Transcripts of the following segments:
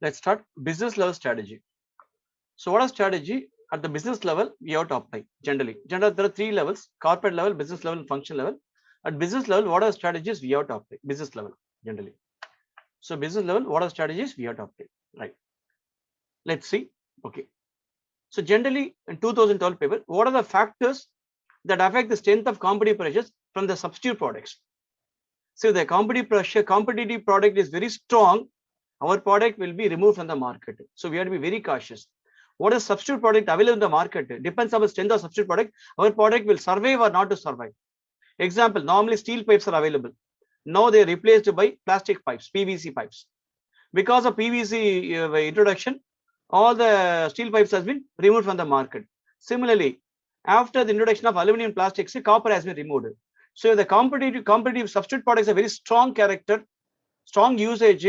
Let's start business level strategy. So what is strategy? At the business level, we have to apply generally. Generally, there are three levels: corporate level, business level, and function level. At business level, what are strategies we have to apply? Business level, generally. So business level, what are strategies we have to apply? Right. Let's see. Okay. So generally, in 2012 paper, what are the factors that affect the strength of competitive pressures from the substitute products? So the competitive product is very strong, our product will be removed from the market. So we have to be very cautious. What is substitute product available in the market depends on the strength of substitute product. Our product will survive or not to survive. Example, normally steel pipes are available. Now they are replaced by plastic pipes, PVC pipes. Because of PVC introduction, all the steel pipes has been removed from the market. Similarly, after the introduction of aluminum plastics, copper has been removed. So the competitive substitute products are very strong character, strong usage,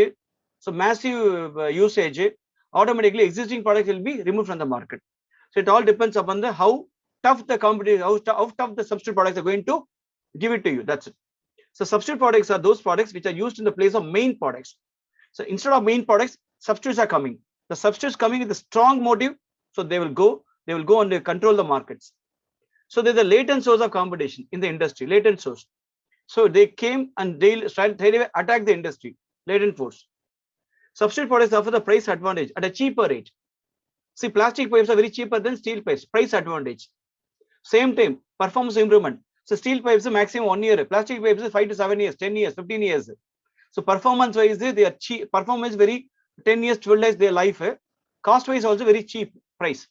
so massive usage, automatically existing products will be removed from the market. So it all depends upon the how tough the competition, how tough the substitute products are going to give it to you. That's it. So substitute products are those products which are used in the place of main products. So instead of main products, substitutes are coming. The substitutes coming with a strong motive, so they will go and they control the markets. So there's a latent source of competition in the industry, latent source. So they came and they attack the industry, latent force. Substitute products offer the price advantage at a cheaper rate. See, plastic pipes are very cheaper than steel pipes, price advantage. Same time, performance improvement. So steel pipes are maximum 1 year, plastic pipes are 5 to 7 years, 10 years, 15 years. So performance wise, they are cheap. Performance very 10 years, 12 years their life. Cost wise also very cheap price.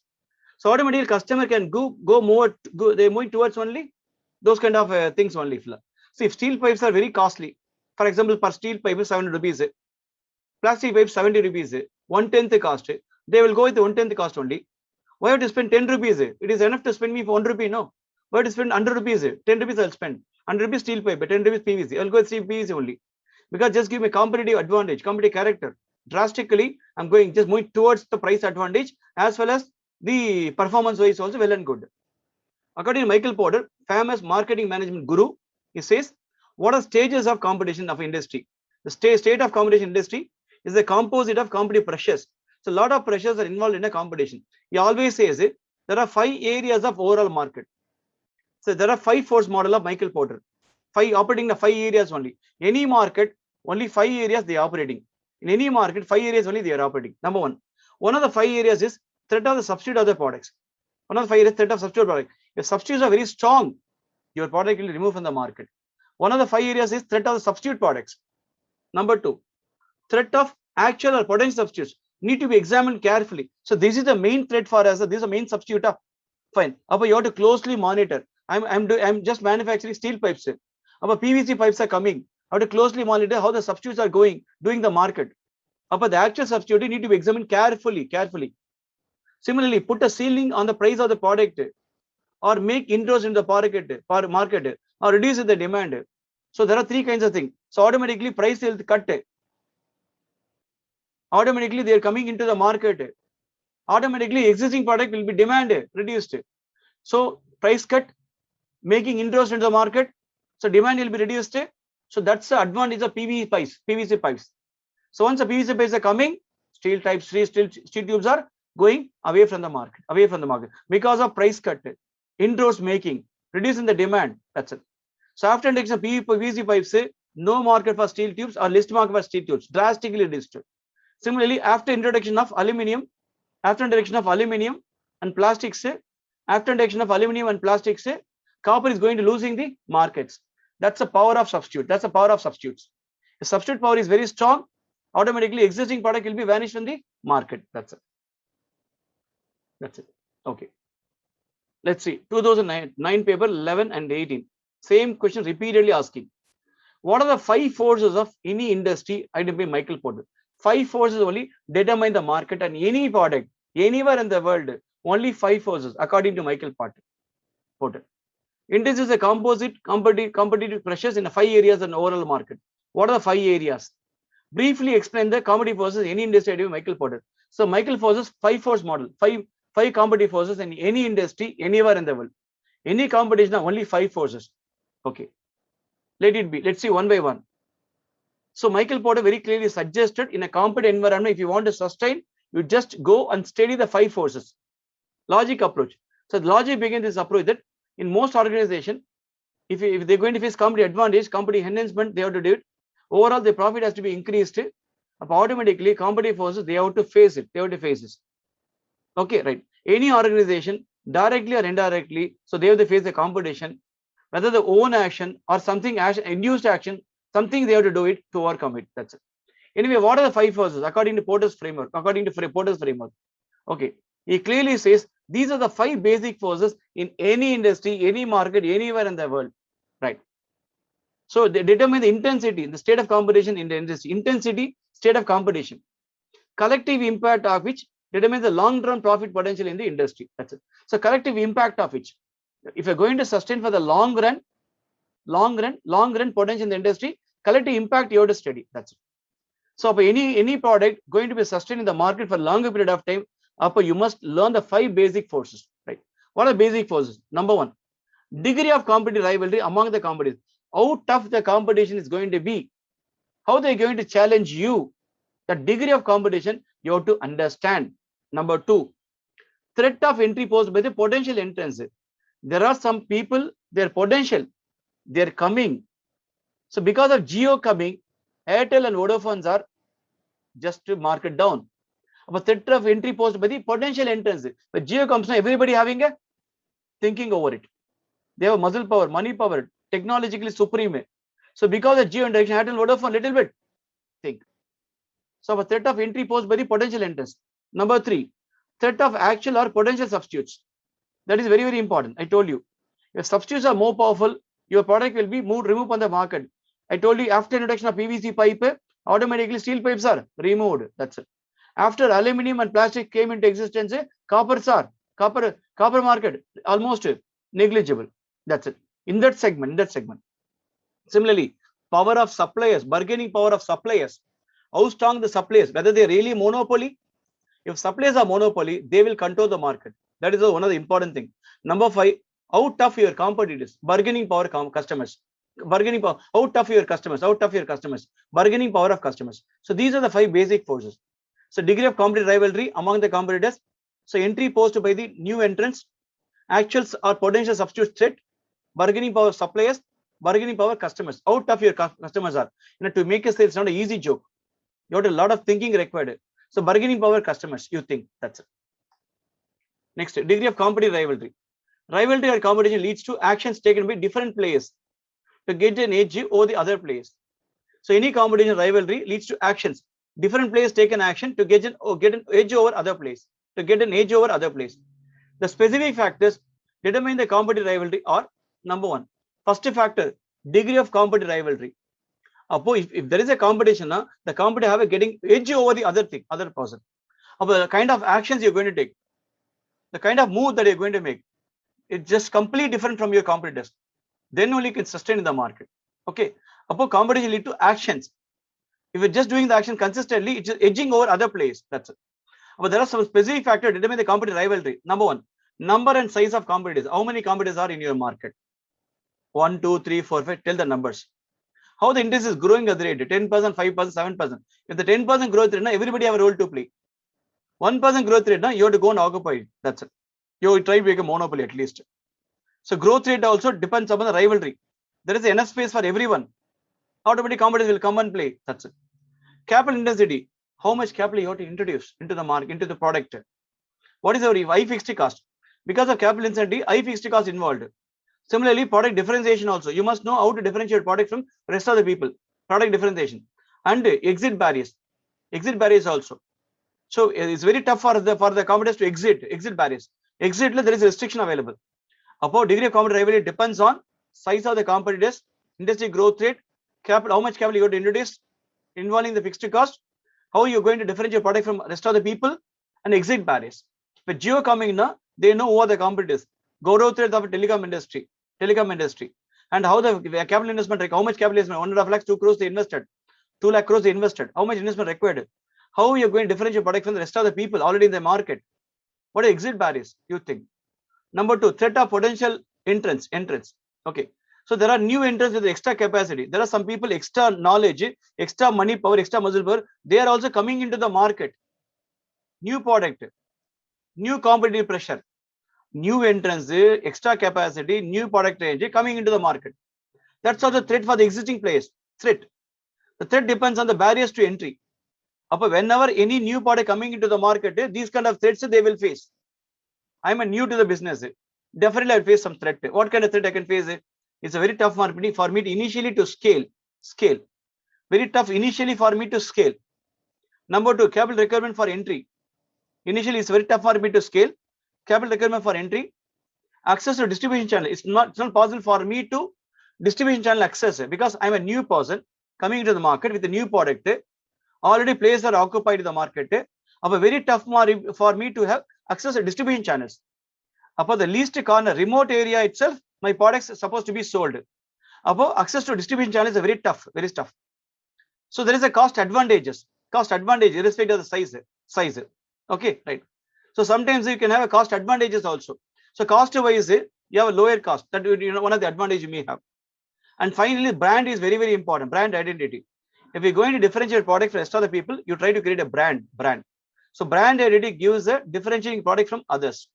So automatically customer can go more, they're moving towards only those kind of things only. So if steel pipes are very costly, for example, per steel pipe is 700 rupees, plastic pipes 70 rupees, 1/10 cost, they will go with the 1/10 cost only. Why have to spend 10 rupees? It is enough to spend me for 1 rupee, no? Why to spend 100 rupees? 10 rupees I'll spend. 100 rupees steel pipe, 10 rupees PVC. I'll go with PVC only. Because just give me competitive advantage, competitive character. Drastically, I'm going just moving towards the price advantage as well as the performance wise also well and good. According to Michael Porter, famous marketing management guru, he says, what are stages of competition of industry? The state of competition industry is a composite of competitive pressures. So a lot of pressures are involved in a competition. He always says it, there are 5 areas of overall market. So there are 5 force model of Michael Porter. 5 operating the 5 areas only. Any market, only 5 areas they are operating. In any market, 5 areas only they are operating. Number one of the 5 areas is threat of the substitute of the products. One of the 5 areas threat of substitute product. If substitutes are very strong, your product will be removed from the market. One of the 5 areas is threat of the substitute products. Number 2, threat of actual or potential substitutes need to be examined carefully. So this is the main threat for us. This is the main substitute. Fine. But you have to closely monitor. I'm just manufacturing steel pipes. But PVC pipes are coming. I have to closely monitor how the substitutes are doing the market. But the actual substitute need to be examined carefully. Similarly, put a ceiling on the price of the product, or make inroads in the market, or reduce the demand. So there are 3 kinds of things. So automatically price will cut. Automatically they are coming into the market. Automatically existing product will be demand reduced. So price cut, making inroads into the market. So demand will be reduced. So that's the advantage of PVC pipes. So once the PVC pipes are coming, steel tubes are going away from the market because of price cut, inroads making, reducing the demand. That's it. So after introduction of PVC pipes, no market for steel tubes or list market for steel tubes, drastically reduced. Similarly, after introduction of aluminum and plastics, copper is going to losing the markets. That's the power of substitute. That's the power of substitutes. The substitute power is very strong. Automatically existing product will be vanished from the market. That's it. Okay. Let's see. 2009 paper 11 and 18. Same question repeatedly asking. What are the 5 forces of any industry identified by Michael Porter? 5 forces only determine the market and any product anywhere in the world. Only 5 forces according to Michael Porter. Industry is a composite competitive pressures in the 5 areas in the overall market. What are the 5 areas? Briefly explain the competitive forces in any industry by Michael Porter. So Michael forces 5 force model, 5 competitive forces in any industry anywhere in the world. Any competition, only 5 forces. Okay. Let it be. Let's see one by one. So Michael Porter very clearly suggested in a competitive environment, if you want to sustain, you just go and study the 5 forces. Logic approach. So the logic begins this approach that in most organizations, if they're going to face company advantage, company enhancement, they have to do it. Overall, the profit has to be increased. Automatically, company forces, they have to face it. They have to face this. Okay, right. Any organization, directly or indirectly, so they have to face the competition, whether the own action or something induced action, something they have to do it to overcome it. That's it. Anyway, what are the 5 forces according to Porter's framework? According to Porter's framework, okay, he clearly says these are the 5 basic forces in any industry, any market, anywhere in the world, right? So they determine the intensity, the state of competition in the industry, intensity, state of competition, collective impact of which determines the long-term profit potential in the industry. That's it. So collective impact of which, if you're going to sustain for the long run potential in the industry, collective impact you have to study. That's it. So for any product going to be sustained in the market for a longer period of time, you must learn the 5 basic forces, right? What are basic forces? Number 1, degree of competitive rivalry among the competitors. How tough the competition is going to be, how they're going to challenge you. The degree of competition you have to understand. Number 2, threat of entry posed by the potential entrants. There are some people, their potential, they're coming. So because of Jio coming, Airtel and Vodafone are just to mark it down. But threat of entry posed by the potential entrants. But Jio comes now, everybody having a thinking over it. They have muscle power, money power, technologically supreme. So because of Jio introduction, Airtel, Vodafone, little bit think. So a threat of entry posed by the potential entrants. Number 3, threat of actual or potential substitutes. That is very, very important. I told you, if substitutes are more powerful, your product will be removed from the market. I told you after introduction of PVC pipe, automatically steel pipes are removed. That's it. After aluminum and plastic came into existence, copper market almost negligible. That's it. In that segment. Similarly, power of suppliers, bargaining power of suppliers. How strong the suppliers, whether they're really monopoly. If suppliers are monopoly, they will control the market. That is one of the important things. Number 5, how tough your competitors, bargaining power customers. Bargaining power, how tough your customers, bargaining power of customers. So these are the 5 basic forces. So degree of competitive rivalry among the competitors. So entry posed by the new entrants, actuals or potential substitute threat, bargaining power suppliers, bargaining power customers. How tough your customers are. To make a sale, it's not an easy joke. You have a lot of thinking required. So bargaining power customers, you think. That's it. Next, degree of competitive rivalry. Rivalry or competition leads to actions taken by different players to get an edge over the other players. So any competition rivalry leads to actions. Different players take an action to get an edge over other players. The specific factors determine the competitive rivalry are: number 1, first factor, degree of competitive rivalry. If there is a competition, the competitor have a getting edge over the other person. The kind of actions you're going to take, the kind of move that you're going to make, it's just completely different from your competitors. Then only you can sustain in the market. Okay. Competition lead to actions. If you're just doing the action consistently, it's just edging over other players. That's it. But there are some specific factors determine the competitive rivalry. Number 1, number and size of competitors. How many competitors are in your market? 1, 2, 3, 4, 5. Tell the numbers. How the industry is growing at the rate, 10%, 5%, 7%. If the 10% growth rate, everybody have a role to play. 1% growth rate, you have to go and occupy it. That's it. You try to make a monopoly at least. So growth rate also depends upon the rivalry. There is enough space for everyone. Automatic competitors will come and play. That's it. Capital intensity. How much capital you have to introduce into the market, into the product? What is our high fixed cost? Because of capital intensity, high fixed cost involved. Similarly, product differentiation also. You must know how to differentiate product from rest of the people. Product differentiation and exit barriers. Exit barriers also. So it's very tough for the competitors to exit barriers. Exit, there is a restriction available. Degree of competitive rivalry depends on size of the competitors, industry growth rate, capital, how much capital you have to introduce, involving the fixed cost, how you're going to differentiate product from rest of the people, and exit barriers. With Jio coming now, they know who are the competitors. Growth rate of telecom industry, and how the capital investment, how much capital investment, 1.5 lakhs, 2 crores they invested, 2 lakh crores they invested, how much investment required, how you're going to differentiate product from the rest of the people already in the market. What are exit barriers, you think? Number 2, threat of potential entrance. Okay. So there are new entrants with extra capacity. There are some people, extra knowledge, extra money power, extra muscle power. They are also coming into the market. New product, new competitive pressure, new entrants, extra capacity, new product range coming into the market. That's also threat for the existing players. Threat. The threat depends on the barriers to entry. Whenever any new product coming into the market, these kind of threats they will face. I'm a new to the business. Definitely I'll face some threat. What kind of threat I can face? It's a very tough marketing for me to initially to scale. Very tough initially for me to scale. Number two, capital requirement for entry. Initially, it's very tough for me to scale. Capital requirement for entry. Access to distribution channel. It's not possible for me to distribution channel access because I'm a new person coming into the market with a new product. Already players are occupied in the market. A very tough for me to have access to distribution channels. Upon the least corner, remote area itself, my products are supposed to be sold. Access to distribution channels is very tough, very tough. So there is a cost advantage irrespective of the size. Okay, right. So sometimes you can have a cost advantages also. So cost wise, you have a lower cost. That one of the advantage you may have. And finally, brand is very, very important. Brand identity. If you're going to differentiate product from the rest of the people, you try to create a brand. So brand identity gives a differentiating product from others.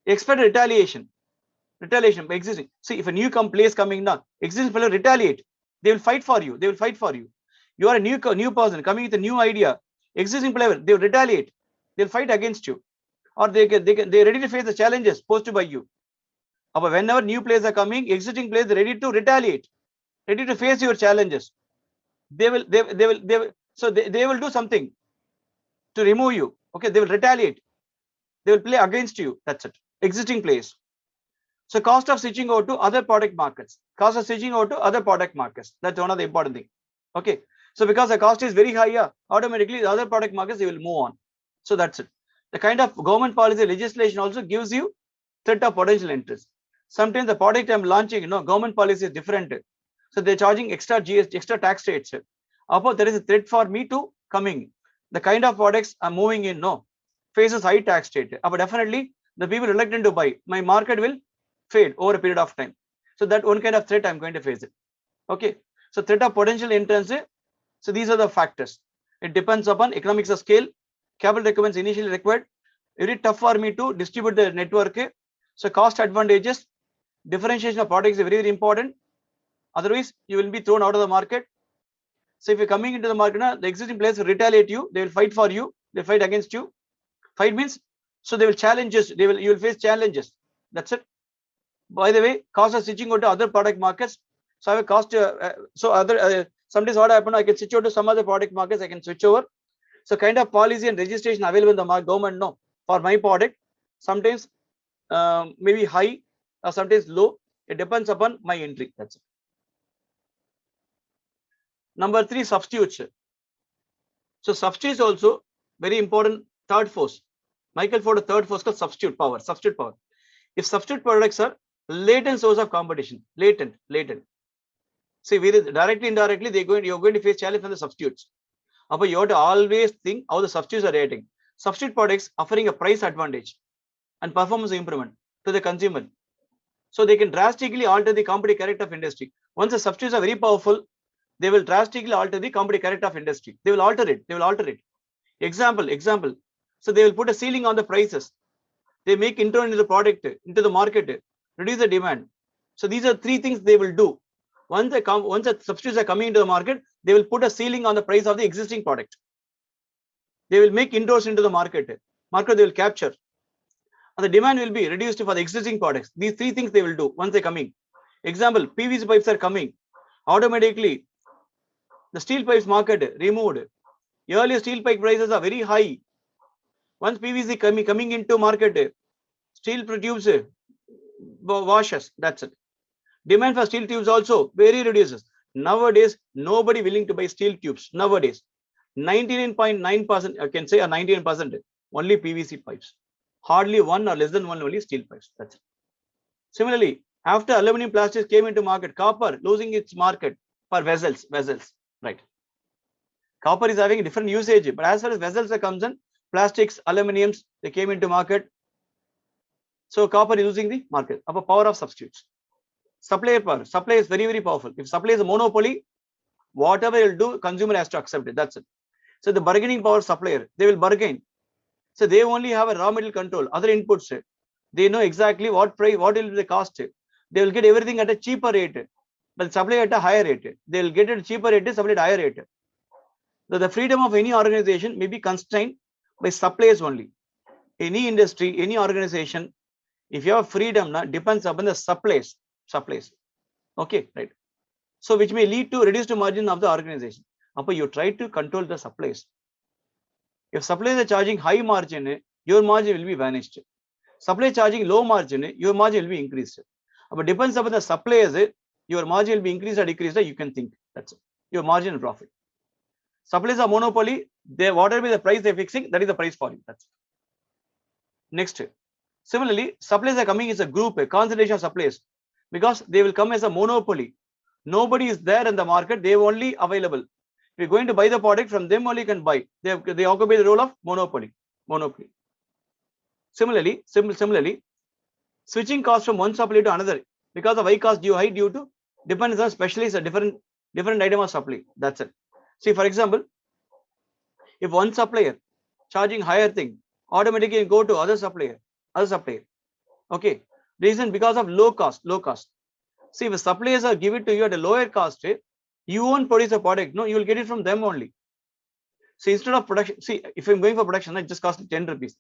Expect retaliation by existing. See, if a new player is coming now, existing player retaliate. They will fight for you. You are a new person coming with a new idea. Existing player, they will retaliate. They'll fight against you, or they're ready to face the challenges posed by you. But whenever new players are coming, existing players are ready to retaliate, ready to face your challenges. They will do something to remove you. Okay, they will retaliate. They will play against you. That's it. Existing players. So cost of switching over to other product markets. That's one of the important thing. Okay. So because the cost is very high, automatically the other product markets they will move on. So that's it. The kind of government policy legislation also gives you threat of potential interest. Sometimes the product I'm launching, government policy is different. So they're charging extra GST, extra tax rates. There is a threat for me to coming. The kind of products I'm moving in, faces high tax rate. But definitely the people reluctant to buy. My market will fade over a period of time. So that one kind of threat I'm going to face it. Okay. So threat of potential entrance. So these are the factors. It depends upon economics of scale, capital requirements initially required. Very tough for me to distribute the network. So cost advantages, differentiation of products is very, very important. Otherwise, you will be thrown out of the market. So if you're coming into the market, the existing players will retaliate you. They will fight for you. They fight against you. Fight means, so they will challenge you. You will face challenges. That's it. By the way, cost of switching over to other product markets. So I have a cost. Sometimes what happens, I can switch over to some other product markets. I can switch over. So kind of policy and registration available in the government, no, for my product, sometimes maybe high or sometimes low. It depends upon my entry. That's it. Number 3, substitutes. So substitutes also very important. Third force. Michael Ford, a third force called substitute power. If substitute products are latent source of competition, latent. See, directly, indirectly, you're going to face challenge from the substitutes. But you have to always think how the substitutes are rating. Substitute products offering a price advantage and performance improvement to the consumer. So they can drastically alter the competitive character of industry. Once the substitutes are very powerful, they will drastically alter the competitive character of industry. They will alter it. Example. So they will put a ceiling on the prices. They make intro into the product, into the market, reduce the demand. So these are 3 things they will do. Once the substitutes are coming into the market, they will put a ceiling on the price of the existing product. They will make inroads into the market. They will capture. And the demand will be reduced for the existing products. These 3 things they will do once they're coming. Example, PVC pipes are coming. Automatically, the steel pipes market removed. Earlier steel pipe prices are very high. Once PVC coming into market, steel tubes washes. That's it. Demand for steel tubes also very reduces. Nowadays, nobody willing to buy steel tubes. Nowadays, 99.9%, I can say, or 99%, only PVC pipes. Hardly 1 or less than 1 only steel pipes. That's it. Similarly, after aluminum plastics came into market, copper losing its market for vessels, right? Copper is having a different usage, but as far as vessels are concerned, plastics, aluminiums, they came into market. So copper is losing the market of a power of substitutes. Supplier power. Supply is very, very powerful. If supply is a monopoly, whatever you'll do, consumer has to accept it. That's it. So the bargaining power supplier, they will bargain. So they only have a raw material control, other inputs. They know exactly what price, what will be the cost. They will get everything at a cheaper rate, but supply at a higher rate. They will get it at cheaper rate, supply at higher rate. So the freedom of any organization may be constrained by suppliers only. Any industry, any organization, if you have freedom, depends upon the suppliers. Okay, right. So which may lead to reduced margin of the organization. But you try to control the suppliers. If suppliers are charging high margin, your margin will be vanished. Supply charging low margin, your margin will be increased. But depends upon the suppliers, your margin will be increased or decreased. You can think that's it. Your margin and profit. Suppliers are monopoly. They whatever the price they're fixing, that is the price for you. That's it. Next. Similarly, suppliers are coming as a group, a concentration of suppliers, because they will come as a monopoly. Nobody is there in the market. They only available. If you're going to buy the product from them, only can buy. They occupy the role of monopoly. Similarly, switching cost from one supplier to another because of high cost due to depends on specialists, a different item of supply. That's it. See, for example, if one supplier charging higher thing, automatically go to other supplier. Okay. Reason because of low cost. See, if suppliers are give it to you at a lower cost, you won't produce a product. No, you will get it from them only. So instead of production, see, if I'm going for production, it just costs 10 rupees.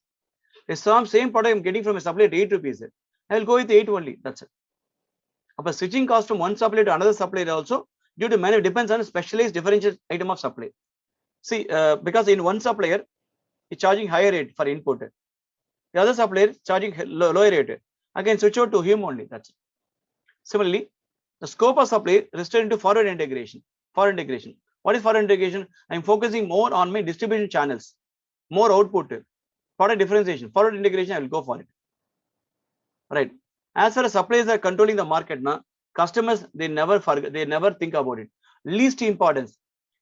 The same product I'm getting from a supplier at 8 rupees. I will go with 8 only. That's it. But switching cost from one supplier to another supplier also due to many depends on a specialized differential item of supply. See, because in one supplier is charging higher rate for input, the other supplier charging lower rate. I can switch out to him only. That's it. Similarly, the scope of supply restricted to forward integration. What is forward integration? I'm focusing more on my distribution channels, more output, product differentiation. Forward integration, I will go for it. Right. As far as suppliers are controlling the market, customers they never think about it. Least importance.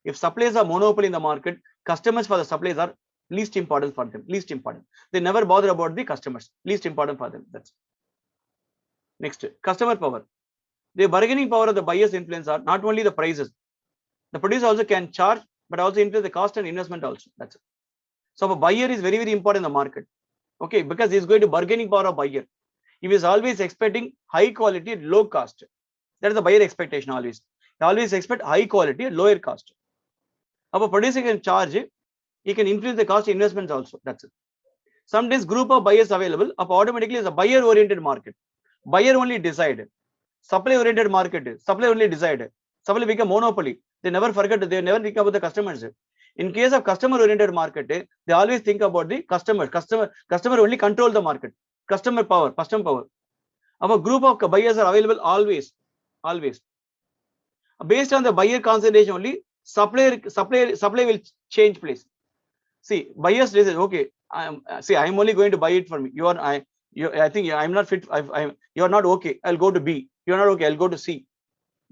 If suppliers are monopoly in the market, customers for the suppliers are least important for them. Least important. They never bother about the customers. Least important for them. That's next. Customer power. The bargaining power of the buyers influence are not only the prices. The producer also can charge, but also influence the cost and investment also. That's it. So a buyer is very, very important in the market. Okay, because he's going to bargaining power of buyer. He is always expecting high quality at low cost. That is the buyer expectation always. He always expect high quality at lower cost. If a producer can charge, he can influence the cost investments also. That's it. Sometimes group of buyers available, automatically is a buyer oriented market. Buyer only decide. Supply oriented market. Supply only decide. Supply become monopoly. They never forget. They never think about the customers. In case of customer oriented market, they always think about the customer. Customer only control the market. Customer power. Our group of buyers are available always. Based on the buyer concentration only, supply will change place. See, buyers decide, okay, I'm only going to buy it for me. I think I'm not fit. You're not okay. I'll go to B. You're not okay. I'll go to C.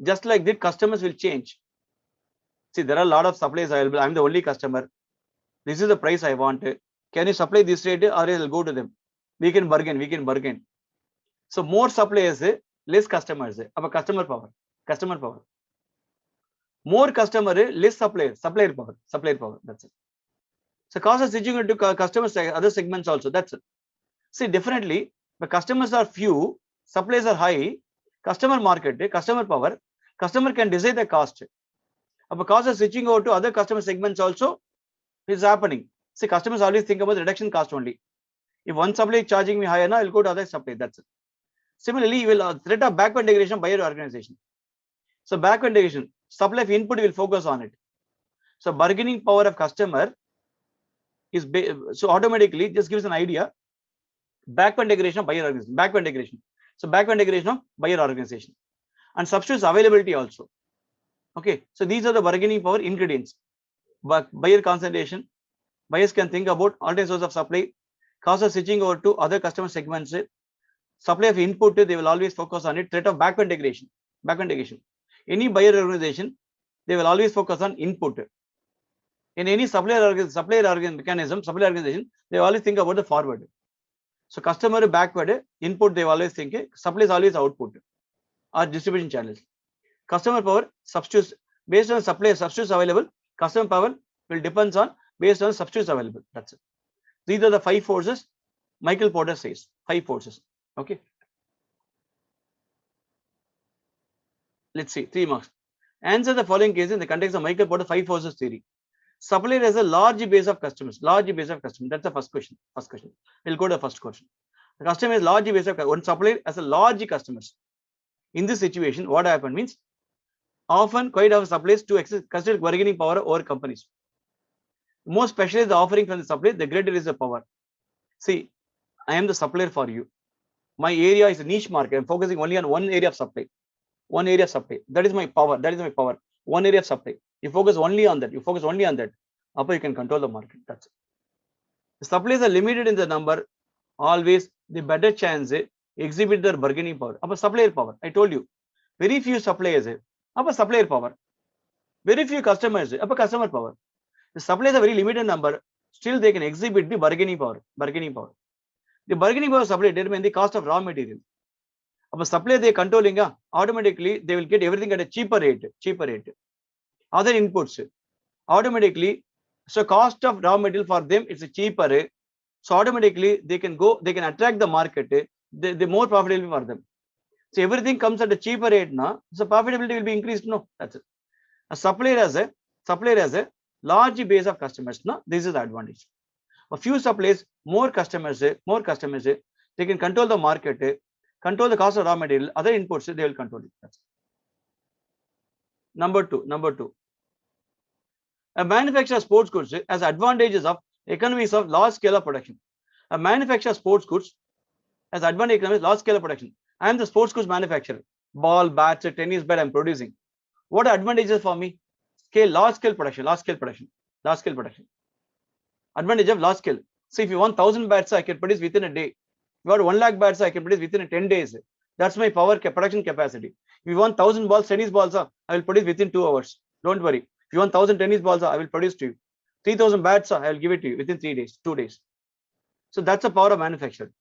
Just like that, customers will change. See, there are a lot of suppliers available. I'm the only customer. This is the price I want. Can you supply this rate or I'll go to them? We can bargain. So more suppliers, less customers. Our customer power. More customer, less supplier power. That's it. So cost of switching into customers, other segments also. That's it. See, differently, the customers are few, suppliers are high, customer market, customer power, customer can decide the cost. But cost of switching over to other customer segments also is happening. See, customers always think about the reduction cost only. If one supplier is charging me higher, I'll go to other supplier. That's it. Similarly, you will threat of backward integration by your organization. So backward integration, supply of input will focus on it. So bargaining power of customer is so automatically just gives an idea. Backward integration of buyer organization. So backward integration of buyer organization and substitutes availability also. Okay, so these are the bargaining power ingredients. But buyer concentration, buyers can think about alternate source of supply, cost of switching over to other customer segments, supply of input, they will always focus on it. Threat of backward integration. Any buyer organization, they will always focus on input. In any supplier organization, they always think about the forward. So customer backward, input they always think, supply is always output. or distribution channels. Customer power substitutes based on supply substitutes available. Customer power will depends on based on substitutes available. That's it. These are the 5 forces Michael Porter says. 5 forces. Okay. Let's see. 3 marks. Answer the following case in the context of Michael Porter 5 forces theory. Supplier has a large base of customers. Large base of customers. That's the first question. First question. We'll go to the first question. The customer has large base of one supplier has a large customers. In this situation, what happened means often quite often suppliers to access customer bargaining power over companies. The more specialized the offering from the supplier, the greater is the power. See, I am the supplier for you. My area is a niche market. I'm focusing only on one area of supply. One area of supply. That is my power. That is my power. One area of supply. You focus only on that. You focus only on that. Upper you can control the market. That's it. The suppliers are limited in the number. Always the better chance exhibit their bargaining power. Upper supplier power. I told you. Very few suppliers. Upper supplier power. Very few customers. Upper customer power. The suppliers are very limited number. Still they can exhibit the bargaining power. Bargaining power. The bargaining power supply determine the cost of raw material. If a supplier they controlling, automatically they will get everything at a cheaper rate. Cheaper rate. Other inputs, automatically, so cost of raw material for them is cheaper. So automatically they can go, they can attract the market. The more profitable for them. So everything comes at a cheaper rate now. So profitability will be increased. No, that's it. A supplier has a large base of customers. No, this is the advantage. A few suppliers, more customers, they can control the market, control the cost of raw material, other inputs, they will control it. That's it. Number two. A manufacturer of sports goods has advantages of economies of large scale of production. A manufacturer of sports goods has advantage of large scale of production. I am the sports goods manufacturer. Ball, bats, tennis bat I'm producing. What are advantages for me? Large scale production. Advantage of large scale. So if you want 1,000 bats, I can produce within a day. If you want 1 lakh bats, I can produce within 10 days. That's my production capacity. If you want 1,000 balls, tennis balls, I will produce within 2 hours. Don't worry. If you want 1,000 tennis balls, I will produce to you. 3,000 bats, I will give it to you within 3 days, 2 days. So that's the power of manufacture.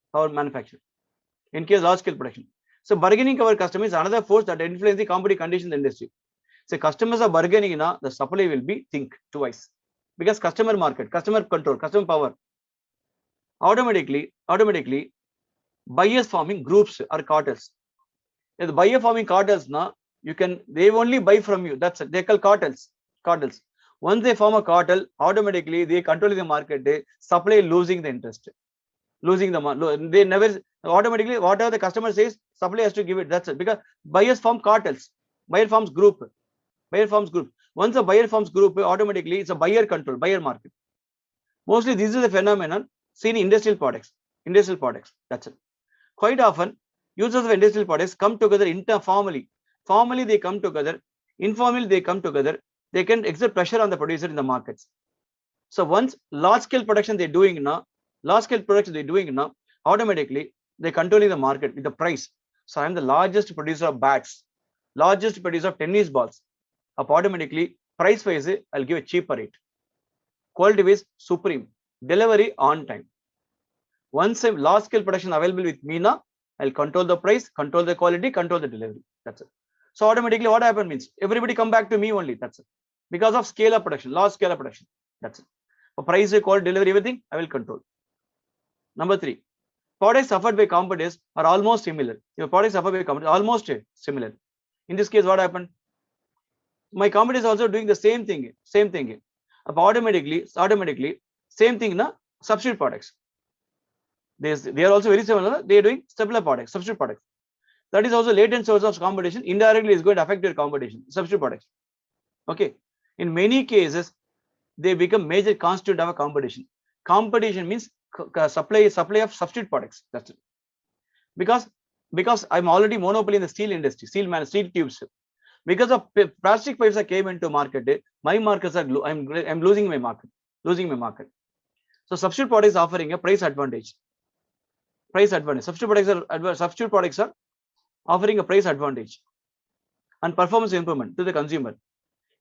In case large scale production. So bargaining our customers is another force that influence the competitive conditions in the industry. So customers are bargaining, the supply will be think twice. Because customer market, customer control, customer power. Automatically, buyers forming groups or cartels. If the buyer forming cartels, they only buy from you. That's it. They call cartels. Once they form a cartel, automatically they control the market. Supply losing the interest, losing the they never automatically whatever the customer says, supply has to give it. That's it. Because buyers form cartels. Buyer forms group. Once a buyer forms group, automatically it's a buyer control, buyer market. Mostly this is a phenomenon seen in industrial products. That's it. Quite often, users of industrial products come together informally. Formally, they come together. Informally, they come together. They can exert pressure on the producer in the markets. So once large scale production they're doing now, automatically they're controlling the market with the price. So I'm the largest producer of bats, largest producer of tennis balls. Automatically, price wise, I'll give a cheaper rate. Quality wise, supreme. Delivery on time. Once a large scale production available with me now, I'll control the price, control the quality, control the delivery. That's it. So automatically what happens means everybody come back to me only. That's it. Because of scale of production, large scale of production. That's it. For price, quality, delivery, everything, I will control. Number 3. Products offered by competitors are almost similar. Your products offered by competitors are almost similar. In this case, what happened? My competitors also doing the same thing. Automatically, same thing, substitute products. They are also very similar. They are doing similar products, substitute products. That is also latent source of competition. Indirectly is going to affect your competition. Substitute products. Okay. In many cases, they become major constituent of a competition. Competition means supply of substitute products. That's it. Because I'm already monopoly in the steel industry, steel tubes. Because of plastic pipes that came into market, my markets are I'm losing my market. So substitute products offering a price advantage. Substitute products are offering a price advantage and performance improvement to the consumer.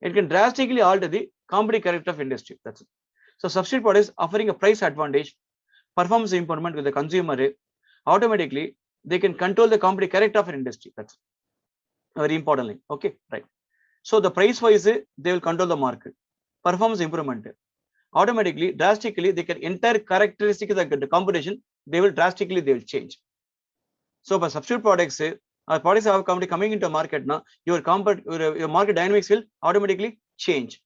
It can drastically alter the competitive character of industry. That's it. So substitute products offering a price advantage, performance improvement to the consumer. Automatically, they can control the competitive character of an industry. That's it. Very importantly. Okay, right. So the price wise, they will control the market. Performance improvement. Automatically, drastically, they can entire characteristic of the competition, they will change. So for substitute products, products have company coming into market now, your market dynamics will automatically change.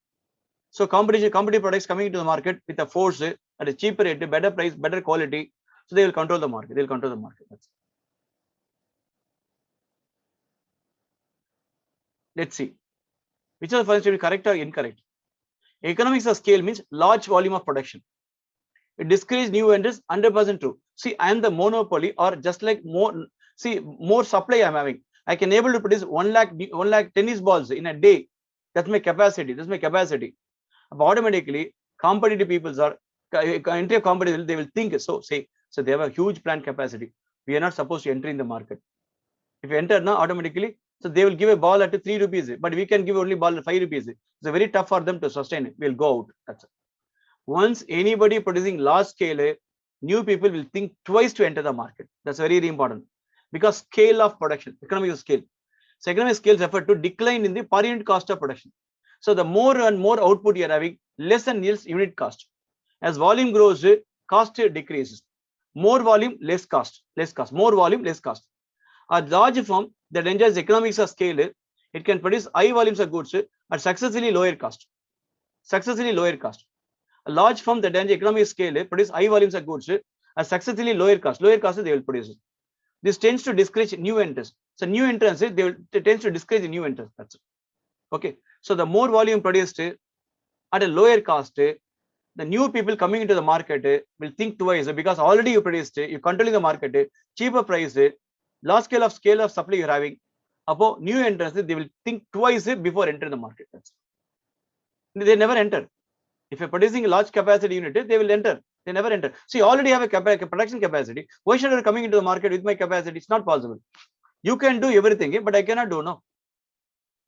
So competitive products coming into the market with a force at a cheaper rate, better price, better quality. So they will control the market. They'll control the market. Let's see. Which are the first to be correct or incorrect? Economics of scale means large volume of production. It discourages new vendors, 100% true. See, I am the monopoly, or just like more supply I'm having. I can able to produce 1 lakh tennis balls in a day. That's my capacity. That's my capacity. But automatically, competitive people are entire competitive. They will think so. So they have a huge plant capacity. We are not supposed to enter in the market. If you enter now, automatically, so they will give a ball at 3 rupees, but we can give only ball at 5 rupees. It's very tough for them to sustain it. We'll go out. That's it. Once anybody producing large scale, new people will think twice to enter the market. That's very, very important, because scale of production, economic scale. So economic scale refer to decline in the per unit cost of production. So the more and more output you are having, less and less unit cost. As volume grows, cost decreases. More volume, less cost. Less cost. More volume, less cost. A large firm that enjoys economics of scale, it can produce high volumes of goods at successfully lower cost. Successfully lower cost. A large firm that enjoys economic scale produce high volumes of goods at successfully lower cost. Lower cost they will produce. This tends to discourage new entrants. So new entrants, they tends to discourage new entrants. That's it. Okay. So the more volume produced at a lower cost, the new people coming into the market will think twice, because already you produced, you're controlling the market, cheaper price, large scale of supply you're having. About new entrants, they will think twice before entering the market. They never enter. If you're producing a large capacity unit, they will enter. They never enter. So you already have a production capacity. Why should I coming into the market with my capacity? It's not possible. You can do everything, but I cannot do now.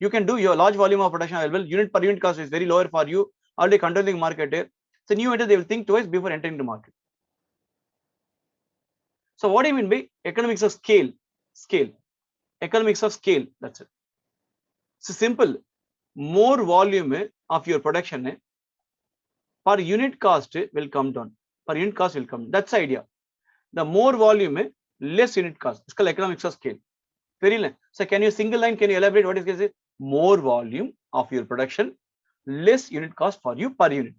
You can do your large volume of production available. Unit per unit cost is very lower for you. Already controlling market. So new enter, they will think twice before entering the market. So what do you mean by economics of scale? Scale. Economics of scale. That's it. So simple. More volume of your production, per unit cost will come down. Per unit cost will come down. That's the idea. The more volume, less unit cost. It's called economics of scale. Very line. So can you single line, can you elaborate what is this? More volume of your production, less unit cost for you per unit.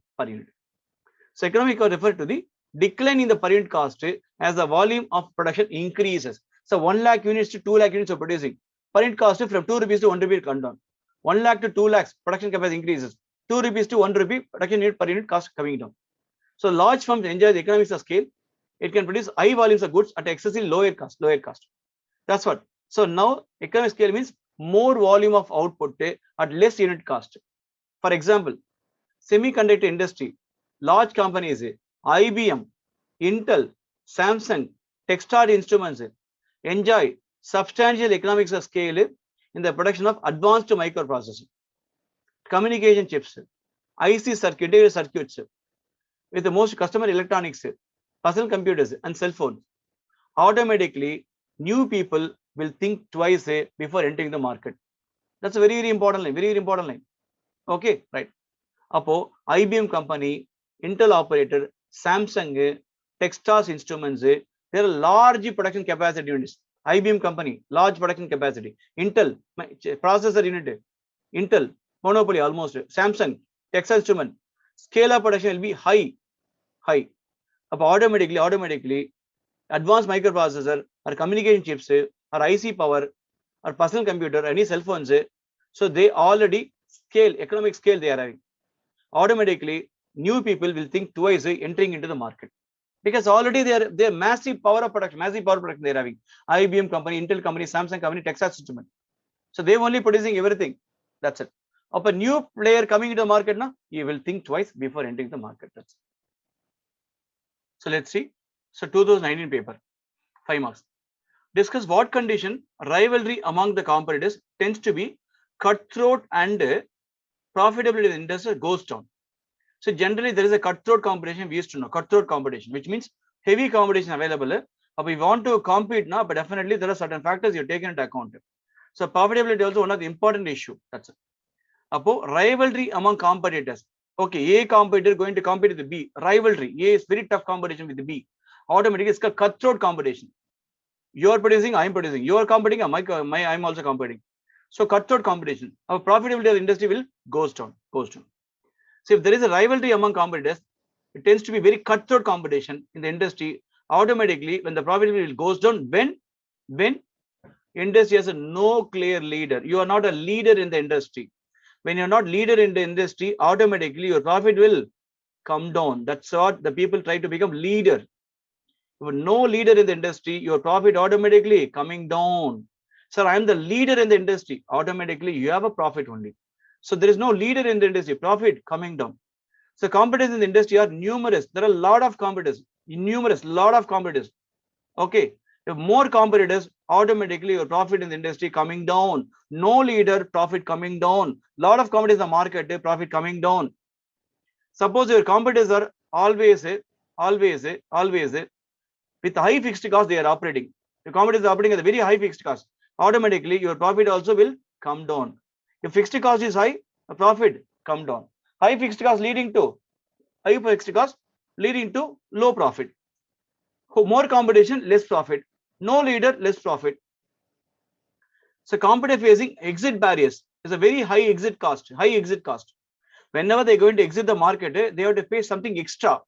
So economic refer to the decline in the per unit cost as the volume of production increases. So 1 lakh units to 2 lakh units of producing. Per unit cost from 2 rupees to 1 rupee come down. 1 lakh to 2 lakhs production capacity increases. 2 rupees to 1 rupee production unit per unit cost coming down. So large firms enjoy the economics of scale. It can produce high volumes of goods at excessively lower cost. That's what. So now economic scale means more volume of output at less unit cost. For example, semiconductor industry, large companies, IBM, Intel, Samsung, Textile Instruments enjoy substantial economics of scale in the production of advanced microprocessing, communication chips, IC circuits, with the most customer electronics, personal computers, and cell phones. Automatically, new people will think twice before entering the market. That's a very, very important line. Very, very important line. Okay, right. Apo IBM company, Intel operator, Samsung, Texas Instruments, there are large production capacity units. IBM company, large production capacity. Intel, processor unit. Intel, monopoly almost. Samsung, Texas Instrument, scale of production will be high. Automatically, advanced microprocessor or communication chips or IC power or personal computer, any cell phones, so they already economic scale they are having. Automatically, new people will think twice entering into the market, because already they are massive power of production they are having. IBM company, Intel company, Samsung company, Texas Instruments. So they only producing everything. That's it. Of a new player coming into the market now, you will think twice before entering the market. That's it. So let's see. So 2019 paper, 5 marks. Discuss what condition rivalry among the competitors tends to be cutthroat and profitability in the industry goes down. So generally there is a cutthroat competition. We used to know cutthroat competition, which means heavy competition available. If we want to compete now, but definitely there are certain factors you're taking into account. So profitability also one of the important issue. That's it. Apo rivalry among competitors. Okay, A competitor going to compete with the B. Rivalry. A is very tough competition with the B. Automatically it's called cutthroat competition. You are producing, I am producing. You are competing, I am also competing. So cutthroat competition. Our profitability of the industry will goes down. So if there is a rivalry among competitors, it tends to be very cutthroat competition in the industry. Automatically, when the profitability goes down, when industry has no clear leader, you are not a leader in the industry. When you're not leader in the industry, automatically your profit will come down. That's what the people try to become leader. If no leader in the industry, your profit automatically coming down. Sir, I am the leader in the industry. Automatically, you have a profit only. So there is no leader in the industry. Profit coming down. So competitors in the industry are numerous. There are a lot of competitors. Lot of competitors. Okay. If more competitors, automatically your profit in the industry coming down. No leader, profit coming down. Lot of competitors in the market, profit coming down. Suppose your competitors are always with high fixed cost they are operating. Your competitors are operating at a very high fixed cost. Automatically your profit also will come down. If fixed cost is high, the profit come down. High fixed cost leading to low profit. More competition, less profit. No leader, less profit. So competitor facing exit barriers is a very high exit cost. Whenever they're going to exit the market, they have to pay something extra.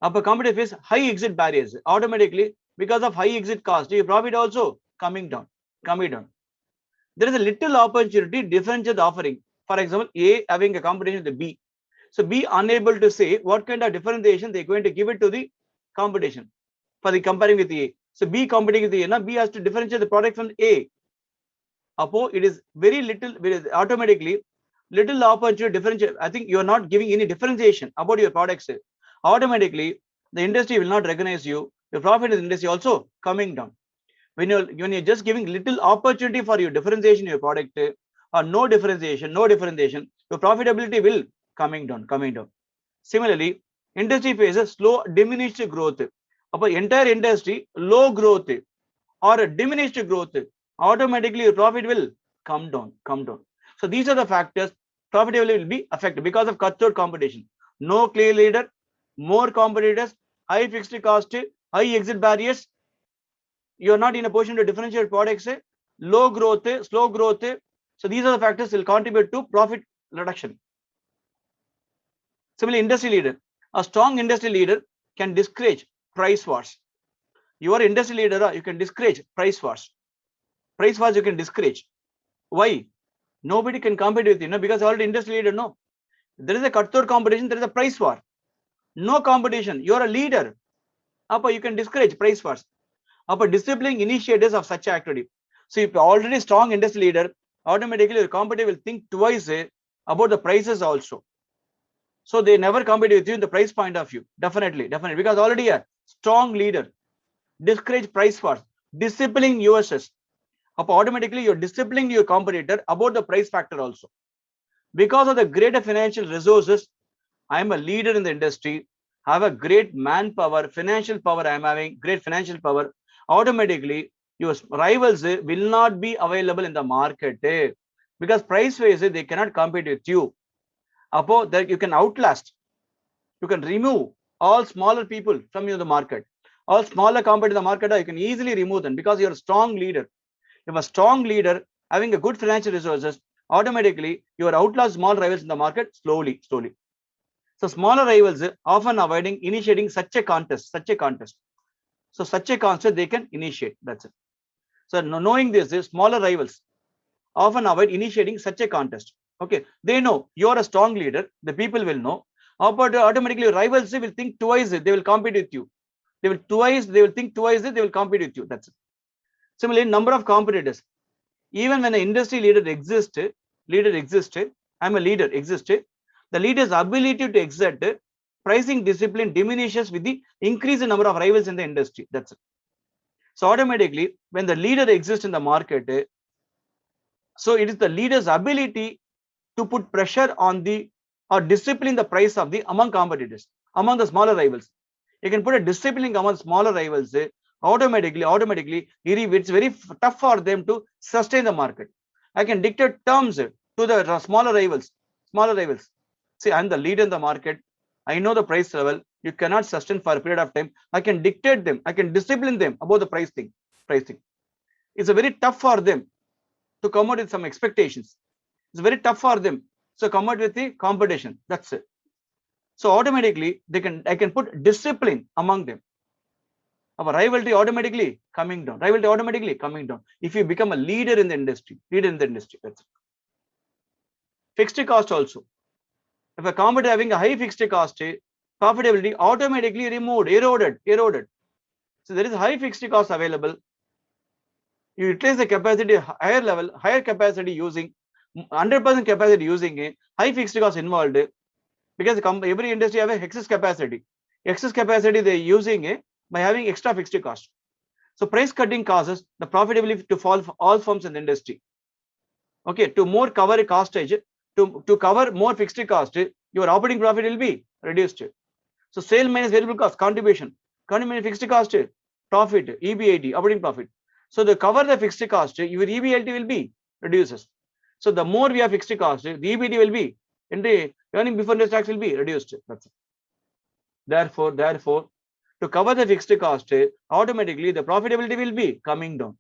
Upper competitor face high exit barriers. Automatically, because of high exit cost, your profit also coming down. There is a little opportunity differentiate offering. For example, A having a competition with B. So B unable to say what kind of differentiation they're going to give it to the competition for the comparing with A. So B competing with A, now B has to differentiate the product from A. Apo it is very little, automatically little opportunity differentiate. I think you are not giving any differentiation about your products. Automatically the industry will not recognize you. Your profit in the industry also coming down. When you're just giving little opportunity for your differentiation in your product, or no differentiation, your profitability will coming down. Similarly, industry faces slow, diminished growth. Entire industry low growth or a diminished growth, automatically your profit will come down. So these are the factors. Profitability will be affected because of cutthroat competition. No clear leader, more competitors, high fixed cost, high exit barriers. You are not in a position to differentiate products, low growth, slow growth. So these are the factors that will contribute to profit reduction. Similarly, industry leader. A strong industry leader can discourage price wars. You are industry leader, you can discourage price wars. Price wars you can discourage. Why? Nobody can compete with you, because already industry leader, no. There is a cutthroat competition, there is a price war. No competition. You are a leader. You can discourage price wars. Disciplining initiatives of such activity. So if you're already strong industry leader, automatically your competitor will think twice about the prices also. So they never compete with you in the price point of view. Definitely, because already a strong leader. Discourage price wars. Disciplining yourself. Automatically you're disciplining your competitor about the price factor also. Because of the greater financial resources, I am a leader in the industry. I have a great manpower, financial power. I am having great financial power. Automatically, your rivals will not be available in the market because price wise they cannot compete with you. That you can outlast, you can remove all smaller people from the market. All smaller competitors in the market, you can easily remove them because you're a strong leader. If a strong leader having a good financial resources, automatically you are outlast small rivals in the market slowly. So smaller rivals often avoiding initiating such a contest. So such a contest they can initiate. That's it. So knowing this, smaller rivals often avoid initiating such a contest. Okay, they know you are a strong leader. The people will know. Automatically, rivals will think twice. They will compete with you. They will think twice. They will compete with you. That's it. Similarly, number of competitors. Even when an industry leader exists, I'm a leader existed. The leader's ability to exert pricing discipline diminishes with the increased number of rivals in the industry. That's it. So automatically, when the leader exists in the market, so it is the leader's ability to put pressure on or discipline the price of among competitors, among the smaller rivals. You can put a discipline among smaller rivals. automatically, it's very tough for them to sustain the market. I can dictate terms to the smaller rivals. See, I'm the leader in the market. I know the price level. You cannot sustain for a period of time. I can dictate them. I can discipline them about the pricing. It's a very tough for them to come out with some expectations. It's very tough for them. So come out with the competition. That's it. So automatically I can put discipline among them. Our rivalry automatically coming down. If you become a leader in the industry, that's it. Fixed cost also. If a company having a high fixed cost, profitability automatically removed, eroded. So there is high fixed cost available. You utilize the capacity higher capacity using 100% capacity using a high fixed cost involved, because every industry have a excess capacity. They're using it by having extra fixed cost. So price cutting causes the profitability to fall for all firms in the industry. Okay, to more cover a cost edge, to cover more fixed cost, your operating profit will be reduced. So sale minus variable cost, contribution fixed cost, profit, EBIT, operating profit. So to cover the fixed cost, your EBIT will be reduces. So the more we have fixed cost, the EBIT will be, and the earning before interest tax will be reduced. That's it. Therefore, to cover the fixed cost, automatically the profitability will be coming down.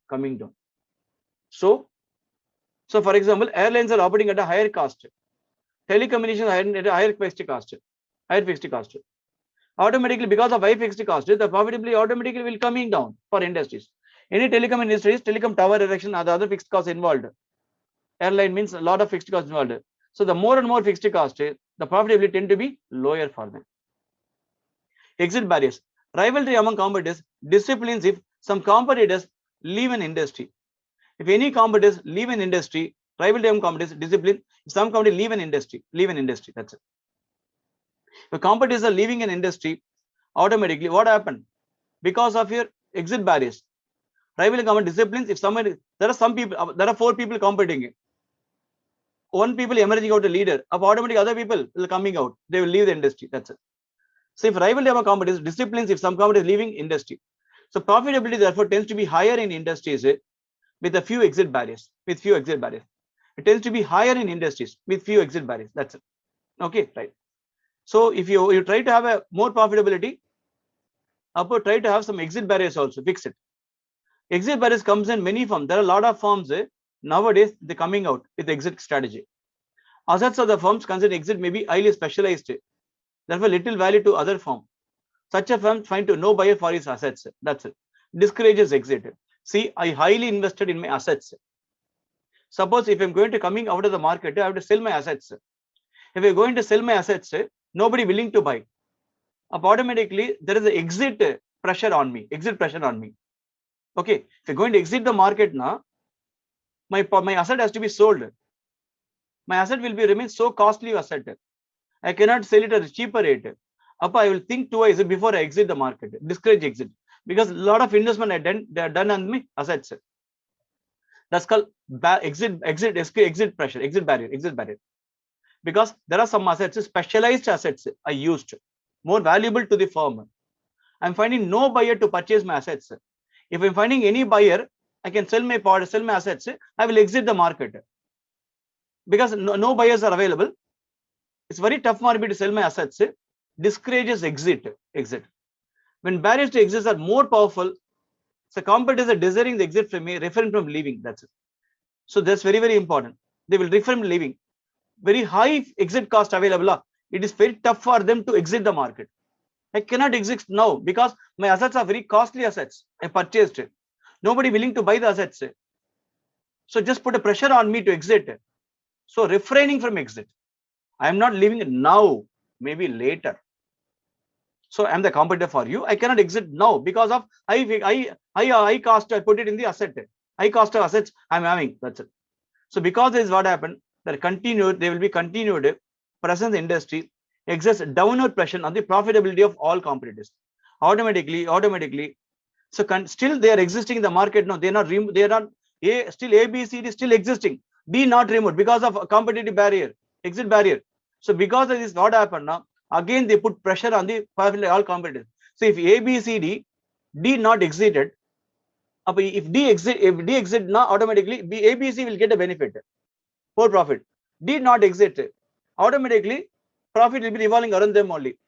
So for example, airlines are operating at a higher cost. Telecommunications at a higher fixed cost. Automatically, because of high fixed cost, the profitability automatically will coming down for industries. Any telecom industries, telecom tower erection are the other fixed costs involved. Airline means a lot of fixed costs involved. So the more and more fixed cost, the profitability tend to be lower for them. Exit barriers. Rivalry among competitors disciplines if some competitors leave an industry. If any competitors leave an industry, rivalry among competitors discipline if some competitors leave an industry. That's it. If competitors are leaving an industry, automatically what happened? Because of your exit barriers. Rivalry competitor disciplines if somebody, there are 4 people competing. One people emerging out a leader, of automatically other people will coming out. They will leave the industry. That's it. So if rivalry among competitors disciplines if some competitors leaving industry. So profitability therefore tends to be higher in industries with a few exit barriers. It tends to be higher in industries with few exit barriers. That's it. Okay, right. So if you try to have a more profitability, try to have some exit barriers also. Fix it. Exit barriers comes in many forms. There are a lot of firms nowadays they're coming out with exit strategy. Assets of the firms consider exit may be highly specialized. Therefore, little value to other firm. Such a firm find to no buyer for his assets. That's it. Discourages exit. See, I highly invested in my assets. Suppose if I'm going to coming out of the market, I have to sell my assets. If I'm going to sell my assets, nobody willing to buy. Automatically, there is an exit pressure on me. Okay, if you're going to exit the market now, my asset has to be sold. My asset will be remain so costly asset. I cannot sell it at a cheaper rate. I will think twice before I exit the market. Discourage exit, because a lot of investment they are done on my assets. That's called exit pressure, exit barrier. Because there are some assets, specialized assets I used, more valuable to the firm. I'm finding no buyer to purchase my assets. If I'm finding any buyer, I can sell my assets. I will exit the market, because no buyers are available. It's very tough for me to sell my assets. Discourages exit. When barriers to exit are more powerful, so competitors are desiring the exit from me, refrain from leaving. That's it. So that's very, very important. They will refrain from leaving. Very high exit cost available. It is very tough for them to exit the market. I cannot exit now because my assets are very costly assets. I purchased it. Nobody willing to buy the assets. So just put a pressure on me to exit. So refraining from exit. I am not leaving it now, maybe later. So I'm the competitor for you. I cannot exit now because of high cost. I put it in the asset. High cost of assets I'm having. That's it. So because this is what happened, there will be continued presence in industry exerts downward pressure on the profitability of all competitors. Automatically. So still they are existing in the market. No, they are not. Still A, B, C, D still existing. D not removed because of a competitive barrier, exit barrier. So because of this, what happened now? Again, they put pressure on the all competitors. So if A, B, C, D, D not exited. If D exit now, automatically ABC will get a benefit, more profit. D not exit, automatically profit will be revolving around them only.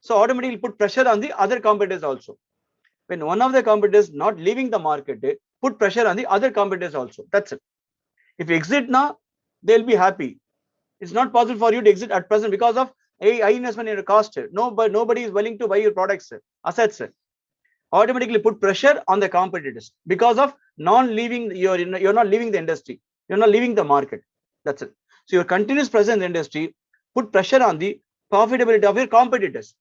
So automatically put pressure on the other competitors also. When one of the competitors not leaving the market, put pressure on the other competitors also. That's it. If you exit now, they'll be happy. It's not possible for you to exit at present because of a high investment in your cost. Nobody is willing to buy your products, assets. Automatically put pressure on the competitors because of non-leaving. You're not leaving the industry. You're not leaving the market. That's it. So your continuous presence in the industry put pressure on the profitability of your competitors.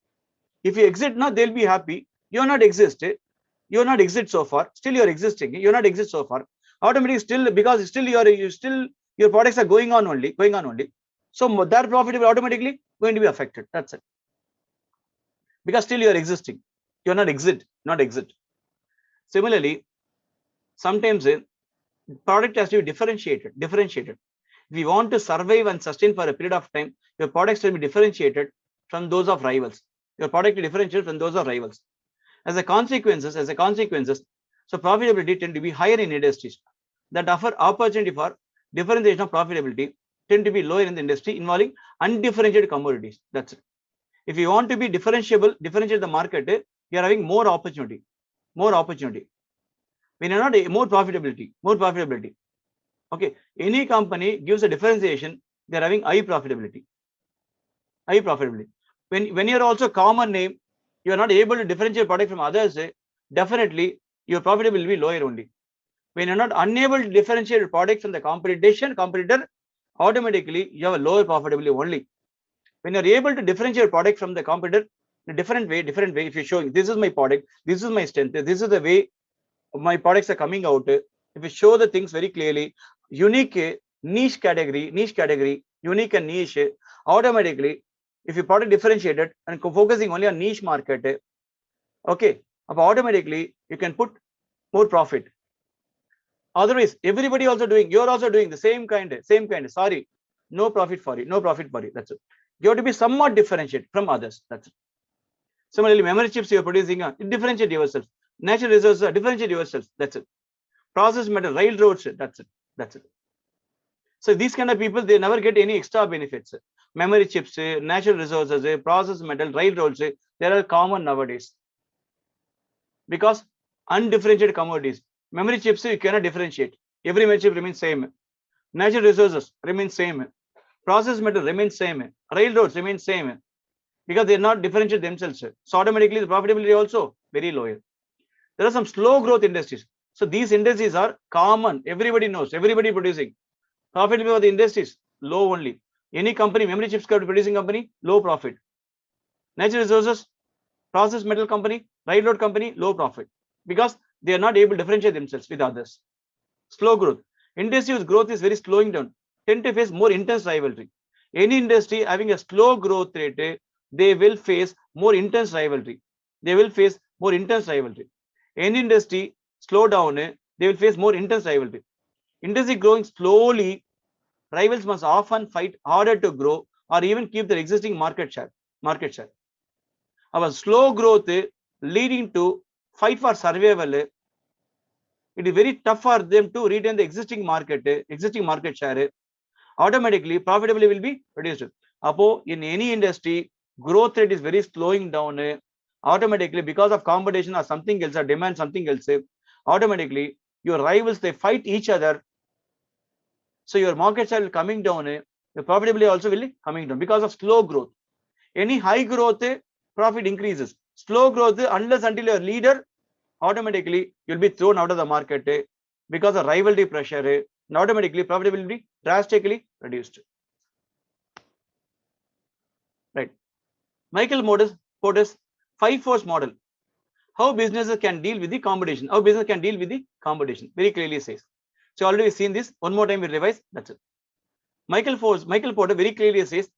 If you exit now, they'll be happy. You're not existed. You're not exit so far. Still you're existing. You're not exit so far. Automatically still, because still your products are going on only. So that profit will automatically going to be affected. That's it. Because still you're existing. You're not exit. Similarly, sometimes product has to be differentiated. If you want to survive and sustain for a period of time, your products will be differentiated from those of rivals. Your product will differentiate from those of rivals. As a consequences, so profitability tend to be higher in industries that offer opportunity for differentiation of profitability tend to be lower in the industry involving undifferentiated commodities. That's it. If you want to be differentiate the market, you are having more opportunity. When you're not more profitability. Okay, any company gives a differentiation, they're having high profitability. When you're also common name, you are not able to differentiate product from others, definitely your profit will be lower only. When you're not unable to differentiate product from the competitor, automatically you have a lower profitability only. When you're able to differentiate product from the competitor in a different way, if you're showing this is my product, this is my strength, this is the way my products are coming out. If you show the things very clearly, unique niche category, unique and niche, automatically, if you product differentiated and focusing only on niche market, okay, automatically you can put more profit. Otherwise, everybody also doing, you're also doing the same kind. Sorry, no profit for you. That's it. You have to be somewhat differentiated from others. That's it. Similarly, memory chips you're producing, differentiate yourself. Natural resources, differentiate yourself. That's it. Process metal, railroads, that's it. So these kind of people, they never get any extra benefits. Memory chips, natural resources, process metal, railroads, they are common nowadays. Because undifferentiated commodities. Memory chips, you cannot differentiate. Every memory chip remains same. Natural resources remain same. Process metal remains same. Railroads remain same. Because they are not differentiate themselves. So automatically the profitability also very low. There are some slow growth industries. So these industries are common. Everybody knows. Everybody producing. Profitability of the industries low only. Any company, memory chips producing company, low profit. Natural resources, process metal company, railroad company, low profit. Because they are not able to differentiate themselves with others. Slow growth. Industry's growth is very slowing down. Tend to face more intense rivalry. Any industry having a slow growth rate, they will face more intense rivalry. Any industry slow down, they will face more intense rivalry. Industry growing slowly, rivals must often fight harder to grow or even keep their existing market share. Our slow growth leading to fight for survival. It is very tough for them to retain the existing market share. Automatically, profitability will be reduced. In any industry, growth rate is very slowing down. Automatically, because of competition or something else, or demand something else, automatically your rivals, they fight each other. So your market share will coming down. The profitability also will be coming down because of slow growth. Any high growth, profit increases. Slow growth, unless until you're leader, automatically you'll be thrown out of the market because of rivalry pressure. And automatically profitability will be drastically reduced. Right. Michael Porter's 5-force model. How businesses can deal with the competition. Very clearly says. So already seen this. One more time we revise. That's it. Michael Porter very clearly says